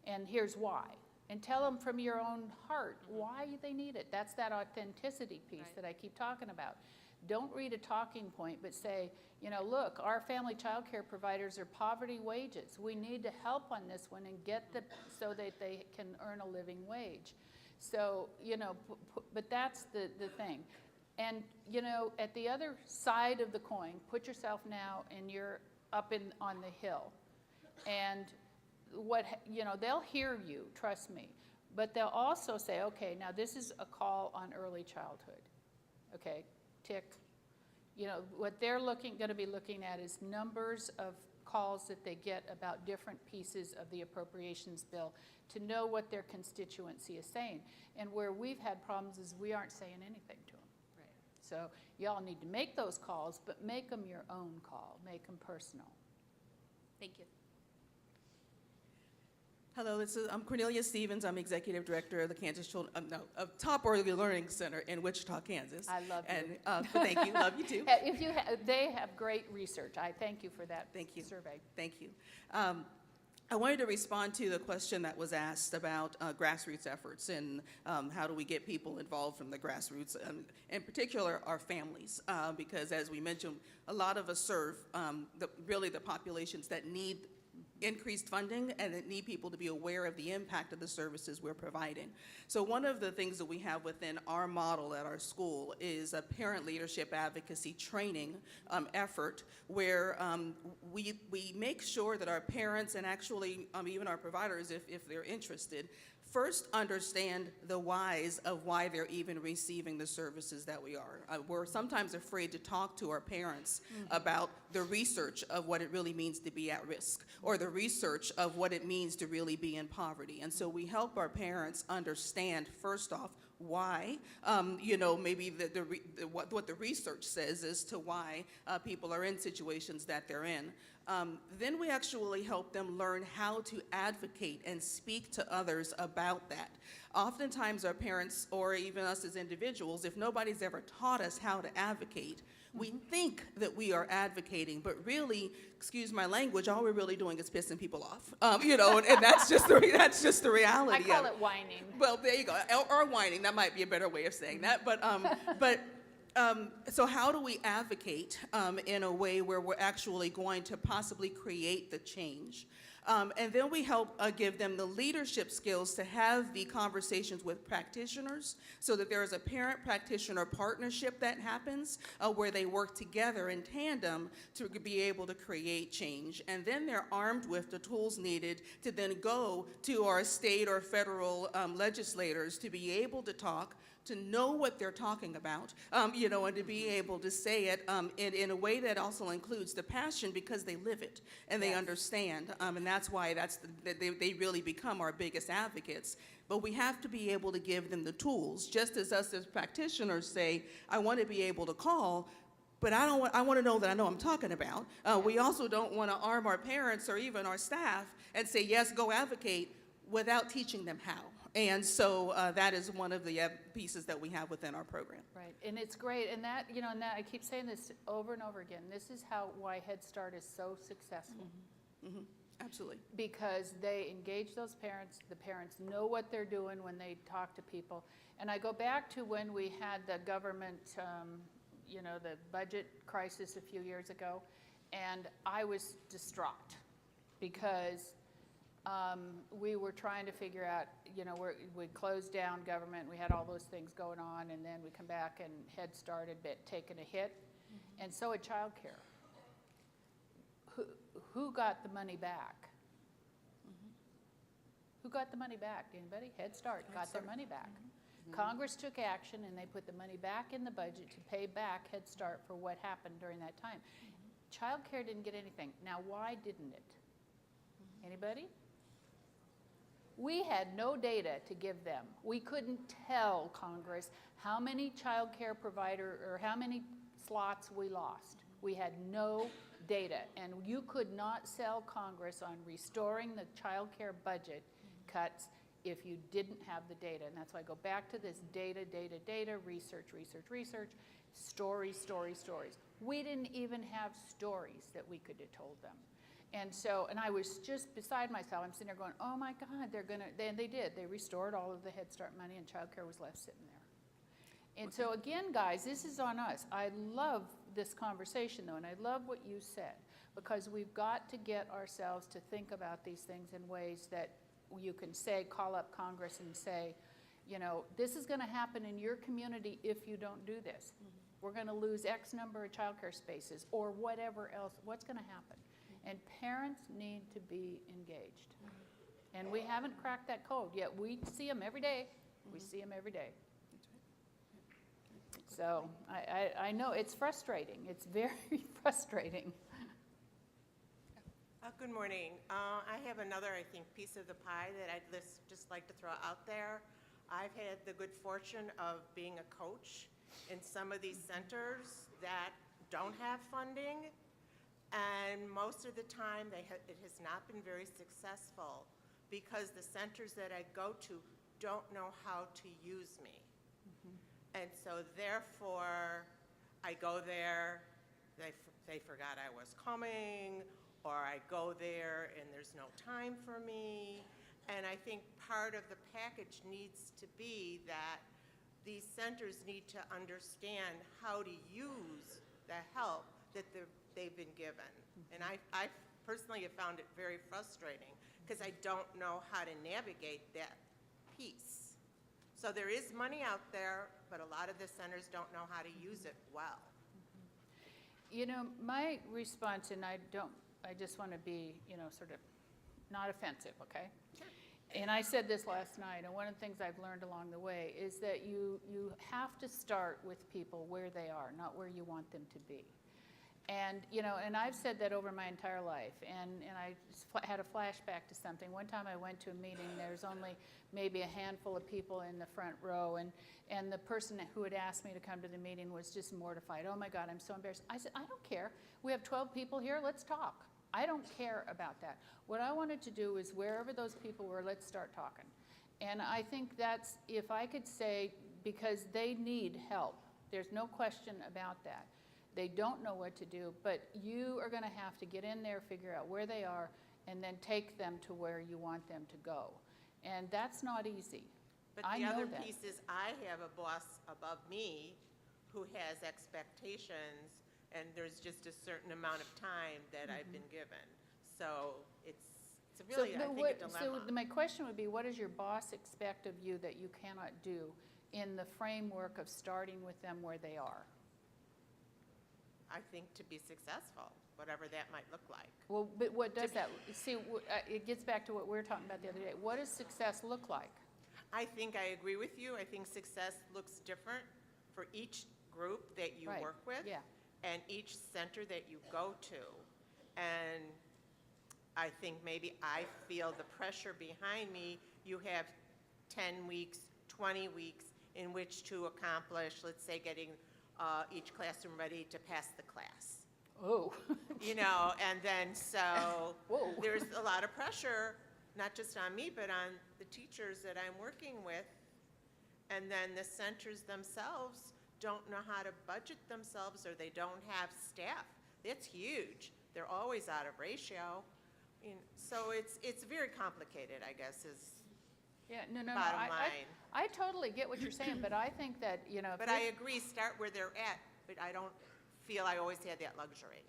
Speaker 2: And here's why. And tell them from your own heart why they need it. That's that authenticity piece that I keep talking about. Don't read a talking point, but say, you know, look, our family child care providers are poverty wages. We need to help on this one and get so that they can earn a living wage. So, you know, but that's the thing. And, you know, at the other side of the coin, put yourself now and you're up on the hill. And you know, they'll hear you, trust me, but they'll also say, okay, now this is a call on early childhood, okay, tick. You know, what they're going to be looking at is numbers of calls that they get about different pieces of the appropriations bill to know what their constituency is saying. And where we've had problems is we aren't saying anything to them.
Speaker 10: Right.
Speaker 2: So y'all need to make those calls, but make them your own call, make them personal.
Speaker 10: Thank you.
Speaker 11: Hello, I'm Cornelia Stevens. I'm Executive Director of the of Top Early Learning Center in Wichita, Kansas.
Speaker 2: I love you.
Speaker 11: And thank you, love you too.
Speaker 2: They have great research. I thank you for that survey.
Speaker 11: Thank you. I wanted to respond to the question that was asked about grassroots efforts and how do we get people involved from the grassroots, in particular our families, because as we mentioned, a lot of us serve really the populations that need increased funding and that need people to be aware of the impact of the services we're providing. So one of the things that we have within our model at our school is a parent leadership advocacy training effort where we make sure that our parents and actually even our providers, if they're interested, first understand the whys of why they're even receiving the services that we are. We're sometimes afraid to talk to our parents about the research of what it really means to be at risk or the research of what it means to really be in poverty. And so we help our parents understand, first off, why, maybe what the research says as to why people are in situations that they're in. Then we actually help them learn how to advocate and speak to others about that. Oftentimes our parents, or even us as individuals, if nobody's ever taught us how to advocate, we think that we are advocating, but really, excuse my language, all we're really doing is pissing people off. And that's just the reality.
Speaker 2: I call it whining.
Speaker 11: Well, there you go, or whining. That might be a better way of saying that. So how do we advocate in a way where we're actually going to possibly create the change? And then we help give them the leadership skills to have the conversations with practitioners so that there is a parent-practitioner partnership that happens where they work together in tandem to be able to create change. And then they're armed with the tools needed to then go to our state or federal legislators to be able to talk, to know what they're talking about, and to be able to say it in a way that also includes the passion because they live it and they understand. And that's why they really become our biggest advocates. But we have to be able to give them the tools, just as us as practitioners say, I want to be able to call, but I want to know that I know I'm talking about. We also don't want to arm our parents or even our staff and say, yes, go advocate, without teaching them how. And so that is one of the pieces that we have within our program.
Speaker 2: Right, and it's great, and that, and that I keep saying this over and over again. This is why Head Start is so successful.
Speaker 11: Mm-hmm. Absolutely.
Speaker 2: Because they engage those parents. The parents know what they're doing when they talk to people. And I go back to when we had the government, the budget crisis a few years ago, and I was distraught because we were trying to figure out, we closed down government, we had all those things going on, and then we come back and Head Start had taken a hit, and so had Childcare. Who got the money back? Who got the money back? Anybody? Head Start got their money back. Congress took action and they put the money back in the budget to pay back Head Start for what happened during that time. Childcare didn't get anything. Now, why didn't it? Anybody? We had no data to give them. We couldn't tell Congress how many child care provider or how many slots we lost. We had no data, and you could not sell Congress on restoring the child care budget cuts if you didn't have the data. And that's why I go back to this data, research, stories. We didn't even have stories that we could have told them. And I was just beside myself. I'm sitting there going, oh my God, and they did. They restored all of the Head Start money and childcare was left sitting there. And so again, guys, this is on us. I love this conversation though, and I love what you said, because we've got to get ourselves to think about these things in ways that you can say, call up Congress and say, this is gonna happen in your community if you don't do this. We're gonna lose X number of childcare spaces or whatever else, what's gonna happen? And parents need to be engaged. And we haven't cracked that code yet. We see them every day. We see them every day. So I know it's frustrating. It's very frustrating.
Speaker 12: Good morning. I have another, I think, piece of the pie that I'd just like to throw out there. I've had the good fortune of being a coach in some of these centers that don't have funding. And most of the time, it has not been very successful because the centers that I go to don't know how to use me. And so therefore, I go there, they forgot I was coming, or I go there and there's no time for me. And I think part of the package needs to be that these centers need to understand how to use the help that they've been given. And I personally have found it very frustrating because I don't know how to navigate that piece. So there is money out there, but a lot of the centers don't know how to use it well.
Speaker 2: My response, and I just want to be, sort of not offensive, okay?
Speaker 12: Sure.
Speaker 2: And I said this last night, and one of the things I've learned along the way is that you have to start with people where they are, not where you want them to be. And, you know, and I've said that over my entire life, and I had a flashback to something. One time I went to a meeting, there's only maybe a handful of people in the front row, and the person who had asked me to come to the meeting was just mortified. Oh my God, I'm so embarrassed. I said, I don't care. We have 12 people here, let's talk. I don't care about that. What I wanted to do is wherever those people were, let's start talking. And I think that's, if I could say, because they need help, there's no question about that. They don't know what to do, but you are going to have to get in there, figure out where they are, and then take them to where you want them to go. And that's not easy.
Speaker 12: But
Speaker 2: I
Speaker 12: the
Speaker 2: know
Speaker 12: other
Speaker 2: that.
Speaker 12: piece is I have a boss above me who has expectations, and there's just a certain amount of time that I've been given. So it's really, I think, a dilemma.
Speaker 2: So my question would be, what does your boss expect of you that you cannot do in the framework of starting with them where they are?
Speaker 12: I think to be successful, whatever that might look like.
Speaker 2: Well, but what does that, see, it gets back to what we were talking about the other day. What does success look like?
Speaker 12: I think I agree with you. I think success looks different for each group that you
Speaker 2: Right.
Speaker 12: work with
Speaker 2: Yeah.
Speaker 12: and each center that you go to. And I think maybe I feel the pressure behind me. You have 10 weeks, 20 weeks in which to accomplish, let's say, getting each classroom ready to pass the class.
Speaker 2: Oh.
Speaker 12: You know, and then so
Speaker 2: Whoa.
Speaker 12: there's a lot of pressure, not just on me, but on the teachers that I'm working with. And then the centers themselves don't know how to budget themselves, or they don't have staff. That's huge. They're always out of ratio. So it's very complicated, I guess, is
Speaker 2: Yeah, no,
Speaker 12: bottom line.
Speaker 2: I totally get what you're saying, but I think that, you know. if
Speaker 12: But
Speaker 2: you're-
Speaker 12: I agree, start where they're at, but I don't feel I always had that luxury.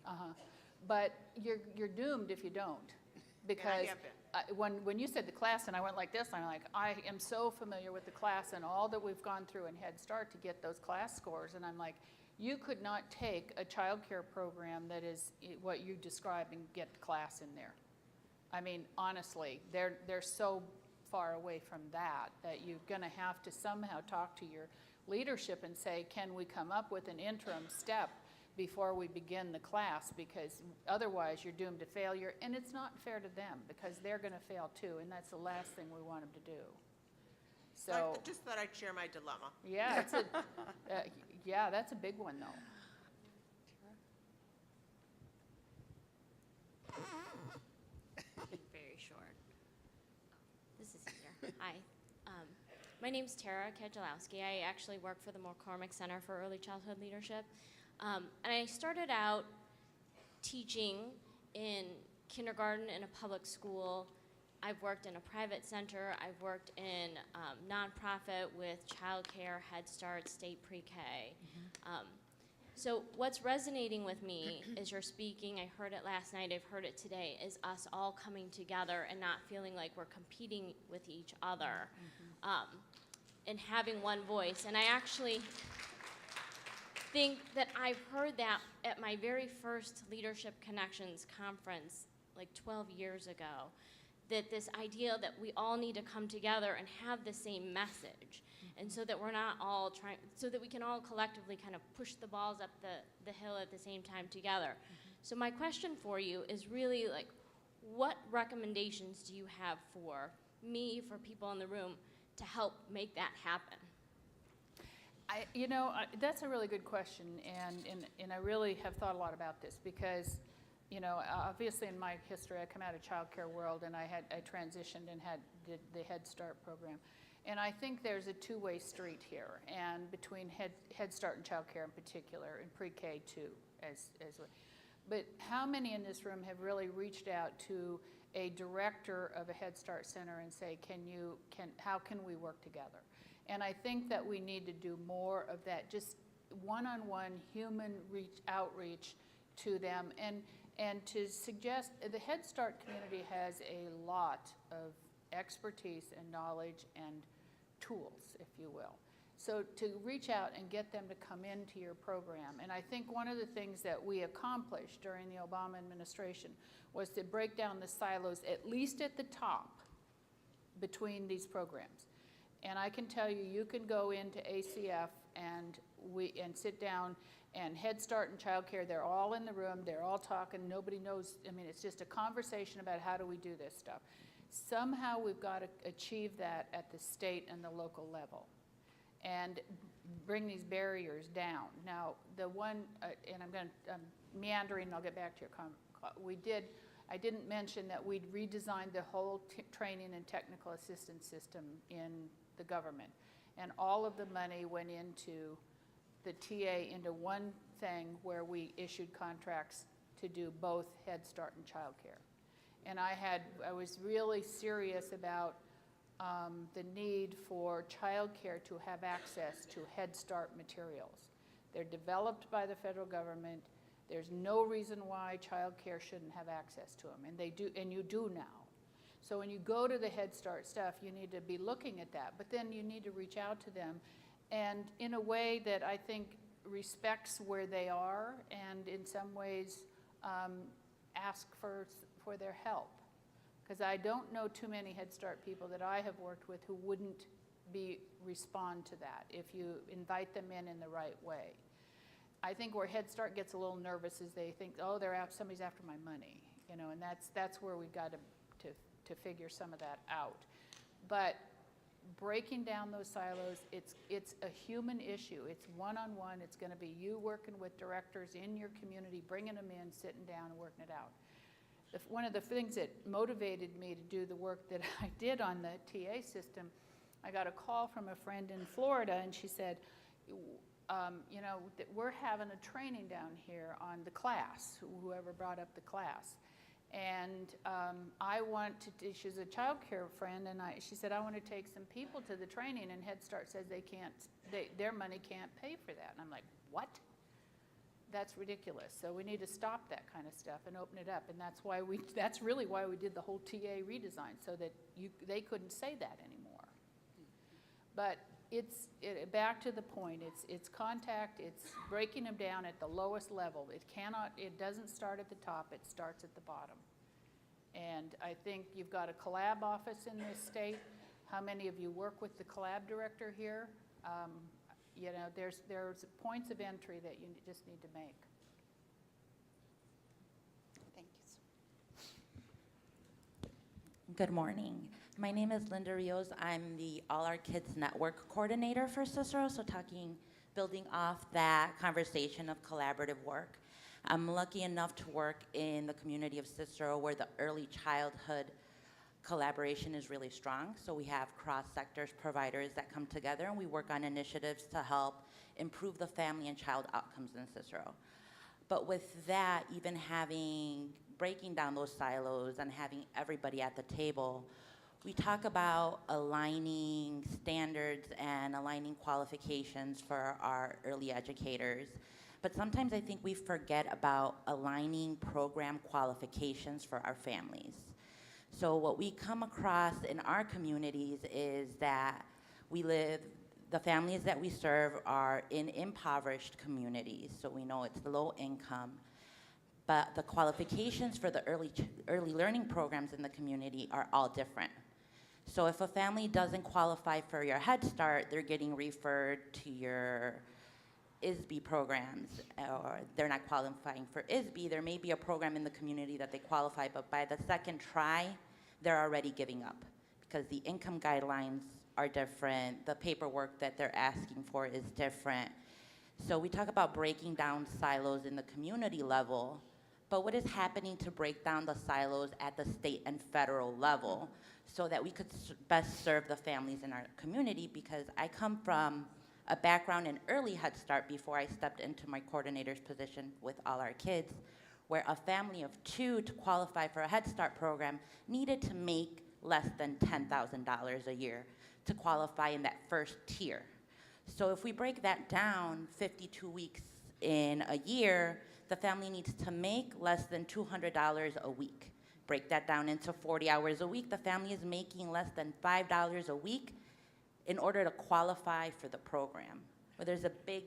Speaker 2: But you're doomed if you don't. Because
Speaker 12: have been.
Speaker 2: when you said the class, and I went like this, I'm like, I am so familiar with the class and all that we've gone through in Head Start to get those class scores, and I'm like, you could not take a childcare program that is what you describe and get the class in there. I mean, honestly, they're so far away from that you're going to have to somehow talk to your leadership and say, can we come up with an interim step before we begin the class, because otherwise you're doomed to failure, and it's not fair to them because they're going to fail too, and that's the last thing we want them to do. So,
Speaker 12: I just thought I'd share my dilemma.
Speaker 2: yeah, yeah, that's a big one though.
Speaker 13: Very short. This is easier. Hi. My name's Tara Kedjalowski. I actually work for the McCormick Center for Early Childhood Leadership. And I started out teaching in kindergarten in a public school. I've worked in a private center. I've worked in nonprofit with Childcare, Head Start, state pre-K. So what's resonating with me as you're speaking, I heard it last night, I've heard it today, is us all coming together and not feeling like we're competing with each other, and having one voice. And I actually think that I've heard that at my very first Leadership Connections conference like 12 years ago, that this idea that we all need to come together and have the same message, and so that we're not all trying, so that we can all collectively kind of push the balls up the hill at the same time together. So my question for you is really like, what recommendations do you have for me, for people in the room, to help make that happen?
Speaker 2: That's a really good question, and I really have thought a lot about this because, obviously in my history, I come out of childcare world, and I transitioned and did the Head Start program, and I think there's a two-way street here, and between Head Start and childcare in particular, and pre-K too, but how many in this room have really reached out to a director of a Head Start center and say, how can we work together? And I think that we need to do more of that, just one-on-one human outreach to them, and to suggest the Head Start community has a lot of expertise and knowledge and tools, if you will. So to reach out and get them to come into your program. And I think one of the things that we accomplished during the Obama administration was to break down the silos, at least at the top, between these programs. And I can tell you, you can go into ACF and sit down And Head Start and Childcare, they're all in the room, they're all talking, nobody knows, I mean, it's just a conversation about how do we do this stuff. Somehow we've got to achieve that at the state and the local level and bring these barriers down. Now, the one, and I'm going to, meandering, I'll get back to your I didn't mention that we'd redesigned the whole training and technical assistance system in the government. And all of the money went into the TA into one thing where we issued contracts to do both Head Start and Childcare. And I was really serious about the need for childcare to have access to Head Start materials. They're developed by the federal government. There's no reason why childcare shouldn't have access to them, and they do, and you do now. So when you go to the Head Start stuff, you need to be looking at that, but then you need to reach out to them, and in a way that I think respects where they are, and in some ways ask for their help. Because I don't know too many Head Start people that I have worked with who wouldn't respond to that if you invite them in the right way. I think where Head Start gets a little nervous is they think, oh, somebody's after my money, you know, and that's where we've got to figure some of that out. But breaking down those silos, it's a human issue. It's one-on-one. It's going to be you working with directors in your community, bringing them in, sitting down and working it out. One of the things that motivated me to do the work that I did on the TA system, I got a call from a friend in Florida, and she said, you know, that we're having a training down here on the class, whoever brought up the class. And I want to, she's a child care friend, and she said, I want to take some people to the training, and Head Start says their money can't pay for that. And I'm like, what? That's ridiculous. So we need to stop that kind of stuff and open it up. And that's really why we did the whole TA redesign, so that they couldn't say that anymore. But back to the point, it's contact, it's breaking them down at the lowest level. It doesn't start at the top, it starts at the bottom. And I think you've got a collab office in this state. How many of you work with the collab director here? You know, there's points of entry that you just need to make.
Speaker 1: Thank you.
Speaker 14: Good morning. My name is Linda Rios. I'm the All Our Kids Network Coordinator for Cicero, so building off that conversation of collaborative work. I'm lucky enough to work in the community of Cicero where the early childhood collaboration is really strong. So we have cross-sectors providers that come together and we work on initiatives to help improve the family and child outcomes in Cicero. But with that, even breaking down those silos and having everybody at the table, we talk about aligning standards and aligning qualifications for our early educators. But sometimes I think we forget about aligning program qualifications for our families. So what we come across in our communities is that the families that we serve are in impoverished communities, so we know it's low income. But the qualifications for the early learning programs in the community are all different. So if a family doesn't qualify for your Head Start, they're getting referred to your ISB programs, or they're not qualifying for ISB. There may be a program in the community that they qualify, but by the second try, they're already giving up because the income guidelines are different, the paperwork that they're asking for is different. So we talk about breaking down silos in the community level, but what is happening to break down the silos at the state and federal level so that we could best serve the families in our community? Because I come from a background in early Head Start before I stepped into my coordinator's position with All Our Kids, where a family of 2 to qualify for a Head Start program needed to make less than $10,000 a year to qualify in that first tier. So if we break that down, 52 weeks in a year, the family needs to make less than $200 a week. Break that down into 40 hours a week, the family is making less than $5 a week in order to qualify for the program. But there's a big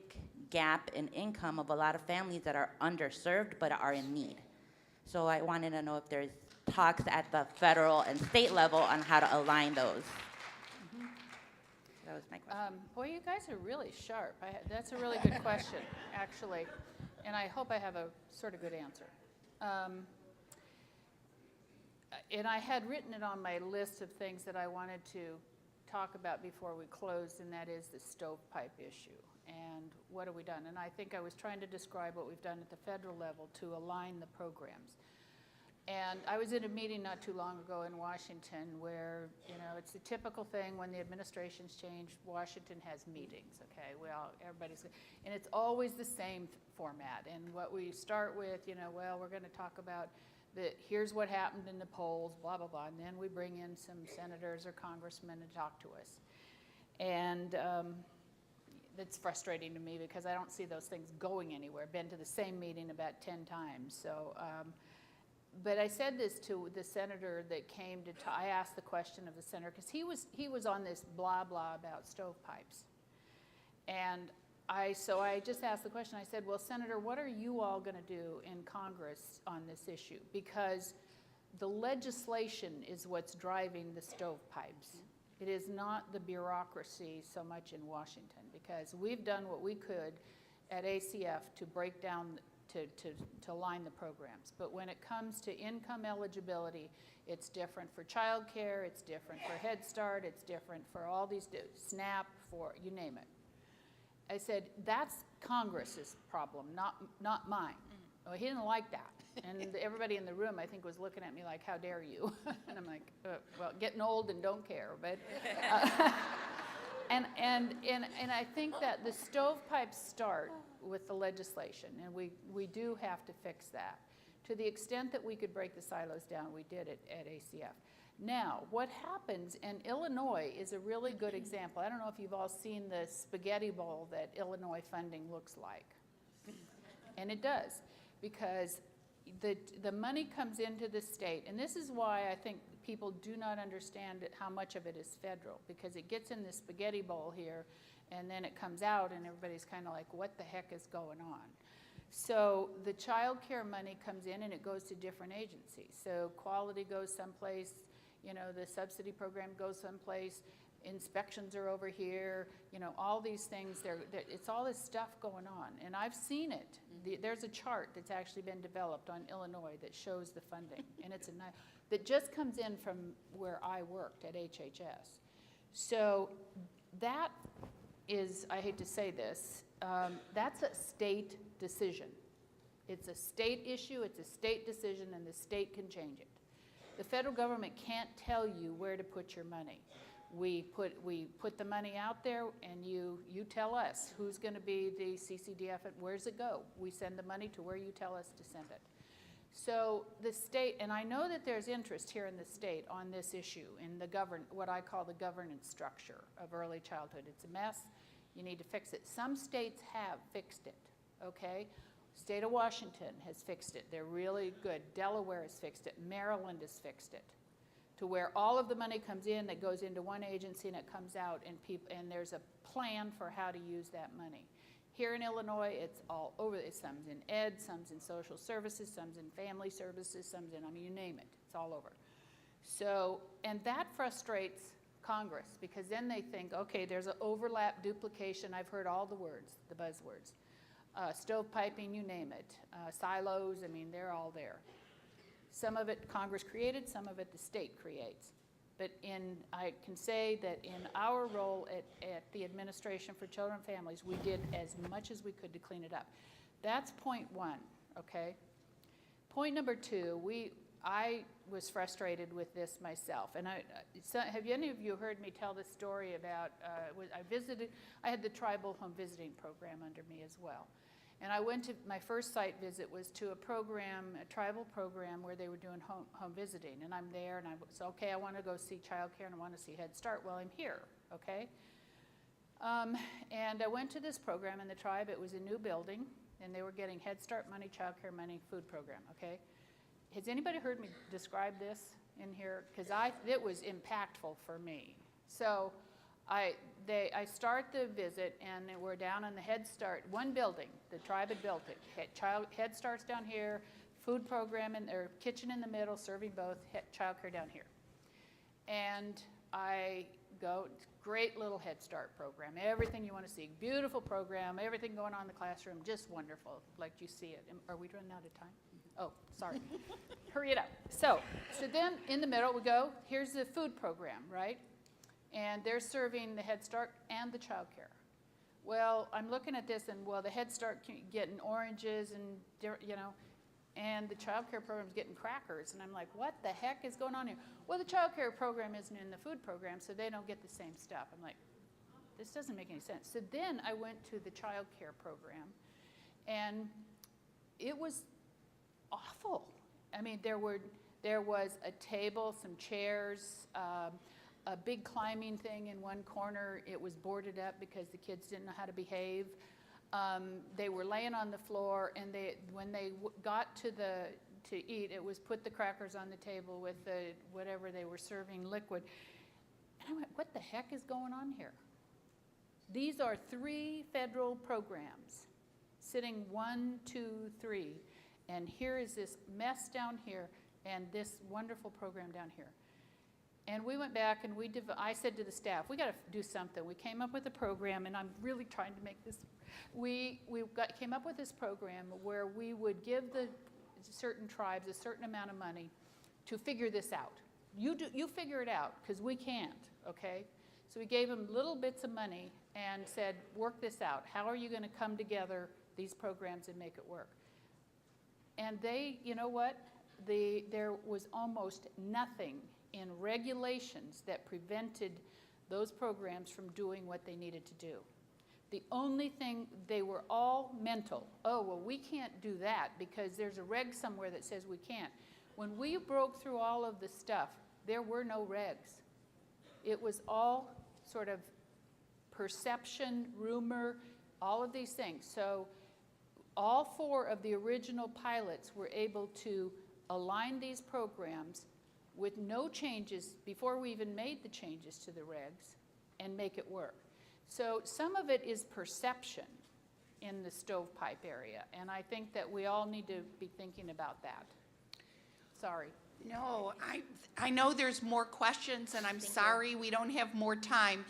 Speaker 14: gap in income of a lot of families that are underserved but are in need. So I wanted to know if there's talks at the federal and state level on how to align those. That was my question.
Speaker 2: Boy, you guys are really sharp. That's a really good question, actually, and I hope I have a sort of good answer. And I had written it on my list of things that I wanted to talk about before we closed, and that is the stovepipe issue. And what have we done? And I think I was trying to describe what we've done at the federal level to align the programs. And I was in a meeting not too long ago in Washington where, you know, it's the typical thing when the administrations change, Washington has meetings, okay? Everybody's, and it's always the same format. And what we start with, you know, well, we're going to talk about here's what happened in the polls, blah, blah, blah. And then we bring in some senators or congressmen to talk to us. And it's frustrating to me because I don't see those things going anywhere. Been to the same meeting about 10 times. So, but I said this to the senator that came to, I asked the question of the senator, because he was on this blah, blah about stovepipes. And so I just asked the question, I said, well, Senator, what are you all going to do in Congress on this issue? Because the legislation is what's driving the stovepipes. It is not the bureaucracy so much in Washington, because we've done what we could at ACF to break down, to line the programs. But when it comes to income eligibility, it's different for childcare, it's different for Head Start, it's different for all these, SNAP, for you name it. I said, that's Congress's problem, not mine. Well, he didn't like that. And everybody in the room, I think, was looking at me like, how dare you? And I'm like, well, getting old and don't care. But, and I think that the stovepipes start with the legislation, and we do have to fix that. To the extent that we could break the silos down, we did it at ACF. Now, what happens, and Illinois is a really good example. I don't know if you've all seen the spaghetti bowl that Illinois funding looks like. And it does, because the money comes into the state, and this is why I think people do not understand how much of it is federal, because it gets in this spaghetti bowl here, and then it comes out, and everybody's kind of like, what the heck is going on? So the child care money comes in, and it goes to different agencies. So quality goes someplace, you know, the subsidy program goes someplace, inspections are over here, you know, all these things, it's all this stuff going on. And I've seen it. There's a chart that's actually been developed on Illinois that shows the funding. And it's that just comes in from where I worked at HHS. So that is, I hate to say this, that's a state decision. It's a state issue, it's a state decision, and the state can change it. The federal government can't tell you where to put your money. We put the money out there, and you tell us who's going to be the CCDF and where's it go. We send the money to where you tell us to send it. So the state, and I know that there's interest here in the state on this issue in the what I call the governance structure of early childhood. It's a mess. You need to fix it. Some states have fixed it, okay? State of Washington has fixed it. They're really good. Delaware has fixed it. Maryland has fixed it, to where all of the money comes in, that goes into one agency, and it comes out, and there's a plan for how to use that money. Here in Illinois, it's all over. Some's in ed, some's in social services, some's in family services, some's in, I mean, you name it. It's all over. So, and that frustrates Congress, because then they think, okay, there's an overlap, duplication. I've heard all the words, the buzzwords. Stovepiping, you name it. Silos, I mean, they're all there. Some of it Congress created, some of it the state creates. But I can say that in our role at the Administration for Children and Families, we did as much as we could to clean it up. That's point one, okay? Point number two, I was frustrated with this myself. And have any of you heard me tell this story about, I had the tribal home visiting program under me as well. And I went to, my first site visit was to a tribal program where they were doing home visiting. And I'm there, and I was, okay, I want to go see childcare, and I want to see Head Start. Well, I'm here, okay? And I went to this program in the tribe. It was a new building, and they were getting Head Start money, childcare money, food program, okay? Has anybody heard me describe this in here? Because it was impactful for me. So I start the visit, and we're down on the Head Start, one building. The tribe had built it. Head Start's down here, food program or kitchen in the middle, serving both, child care down here. And I go. It's a great little Head Start program. Everything you want to see. Beautiful program. Everything going on in the classroom. Just wonderful, like you see it. Are we running out of time? Oh, sorry. Hurry it up. So then in the middle we go, here's the food program, right? And they're serving the Head Start and the Childcare. Well, I'm looking at this, and well, the Head Start getting oranges and, you know, and the Childcare program's getting crackers. And I'm like, what the heck is going on here? Well, the Childcare program isn't in the food program, so they don't get the same stuff. I'm like, this doesn't make any sense. So then I went to the Childcare program, and it was awful. I mean, there was a table, some chairs, a big climbing thing in one corner. It was boarded up because the kids didn't know how to behave. They were laying on the floor, and when they got to eat, it was put the crackers on the table with the whatever they were serving liquid. And I went, what the heck is going on here? These are 3 federal programs, sitting 1, 2, 3, and here is this mess down here and this wonderful program down here. And we went back and I said to the staff, we got to do something. We came up with a program, and I'm really trying to make this. We came up with this program where we would give the certain tribes a certain amount of money to figure this out. You figure it out, because we can't, okay? So we gave them little bits of money and said, work this out. How are you going to come together, these programs, and make it work? And they, you know what? There was almost nothing in regulations that prevented those programs from doing what they needed to do. The only thing, they were all mental. Oh, well, we can't do that because there's a reg somewhere that says we can't. When we broke through all of the stuff, there were no regs. It was all sort of perception, rumor, all of these things. So all 4 of the original pilots were able to align these programs with no changes before we even made the changes to the regs and make it work. So some of it is perception in the stovepipe area, and I think that we all need to be thinking about that. Sorry.
Speaker 1: No, I know there's more questions, and I'm sorry we don't have more time.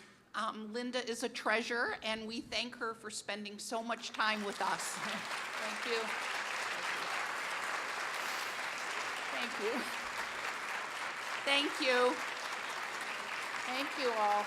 Speaker 1: Linda is a treasure, and we thank her for spending so much time with us.
Speaker 2: Thank you. Thank you.
Speaker 1: Thank you.
Speaker 2: Thank you all.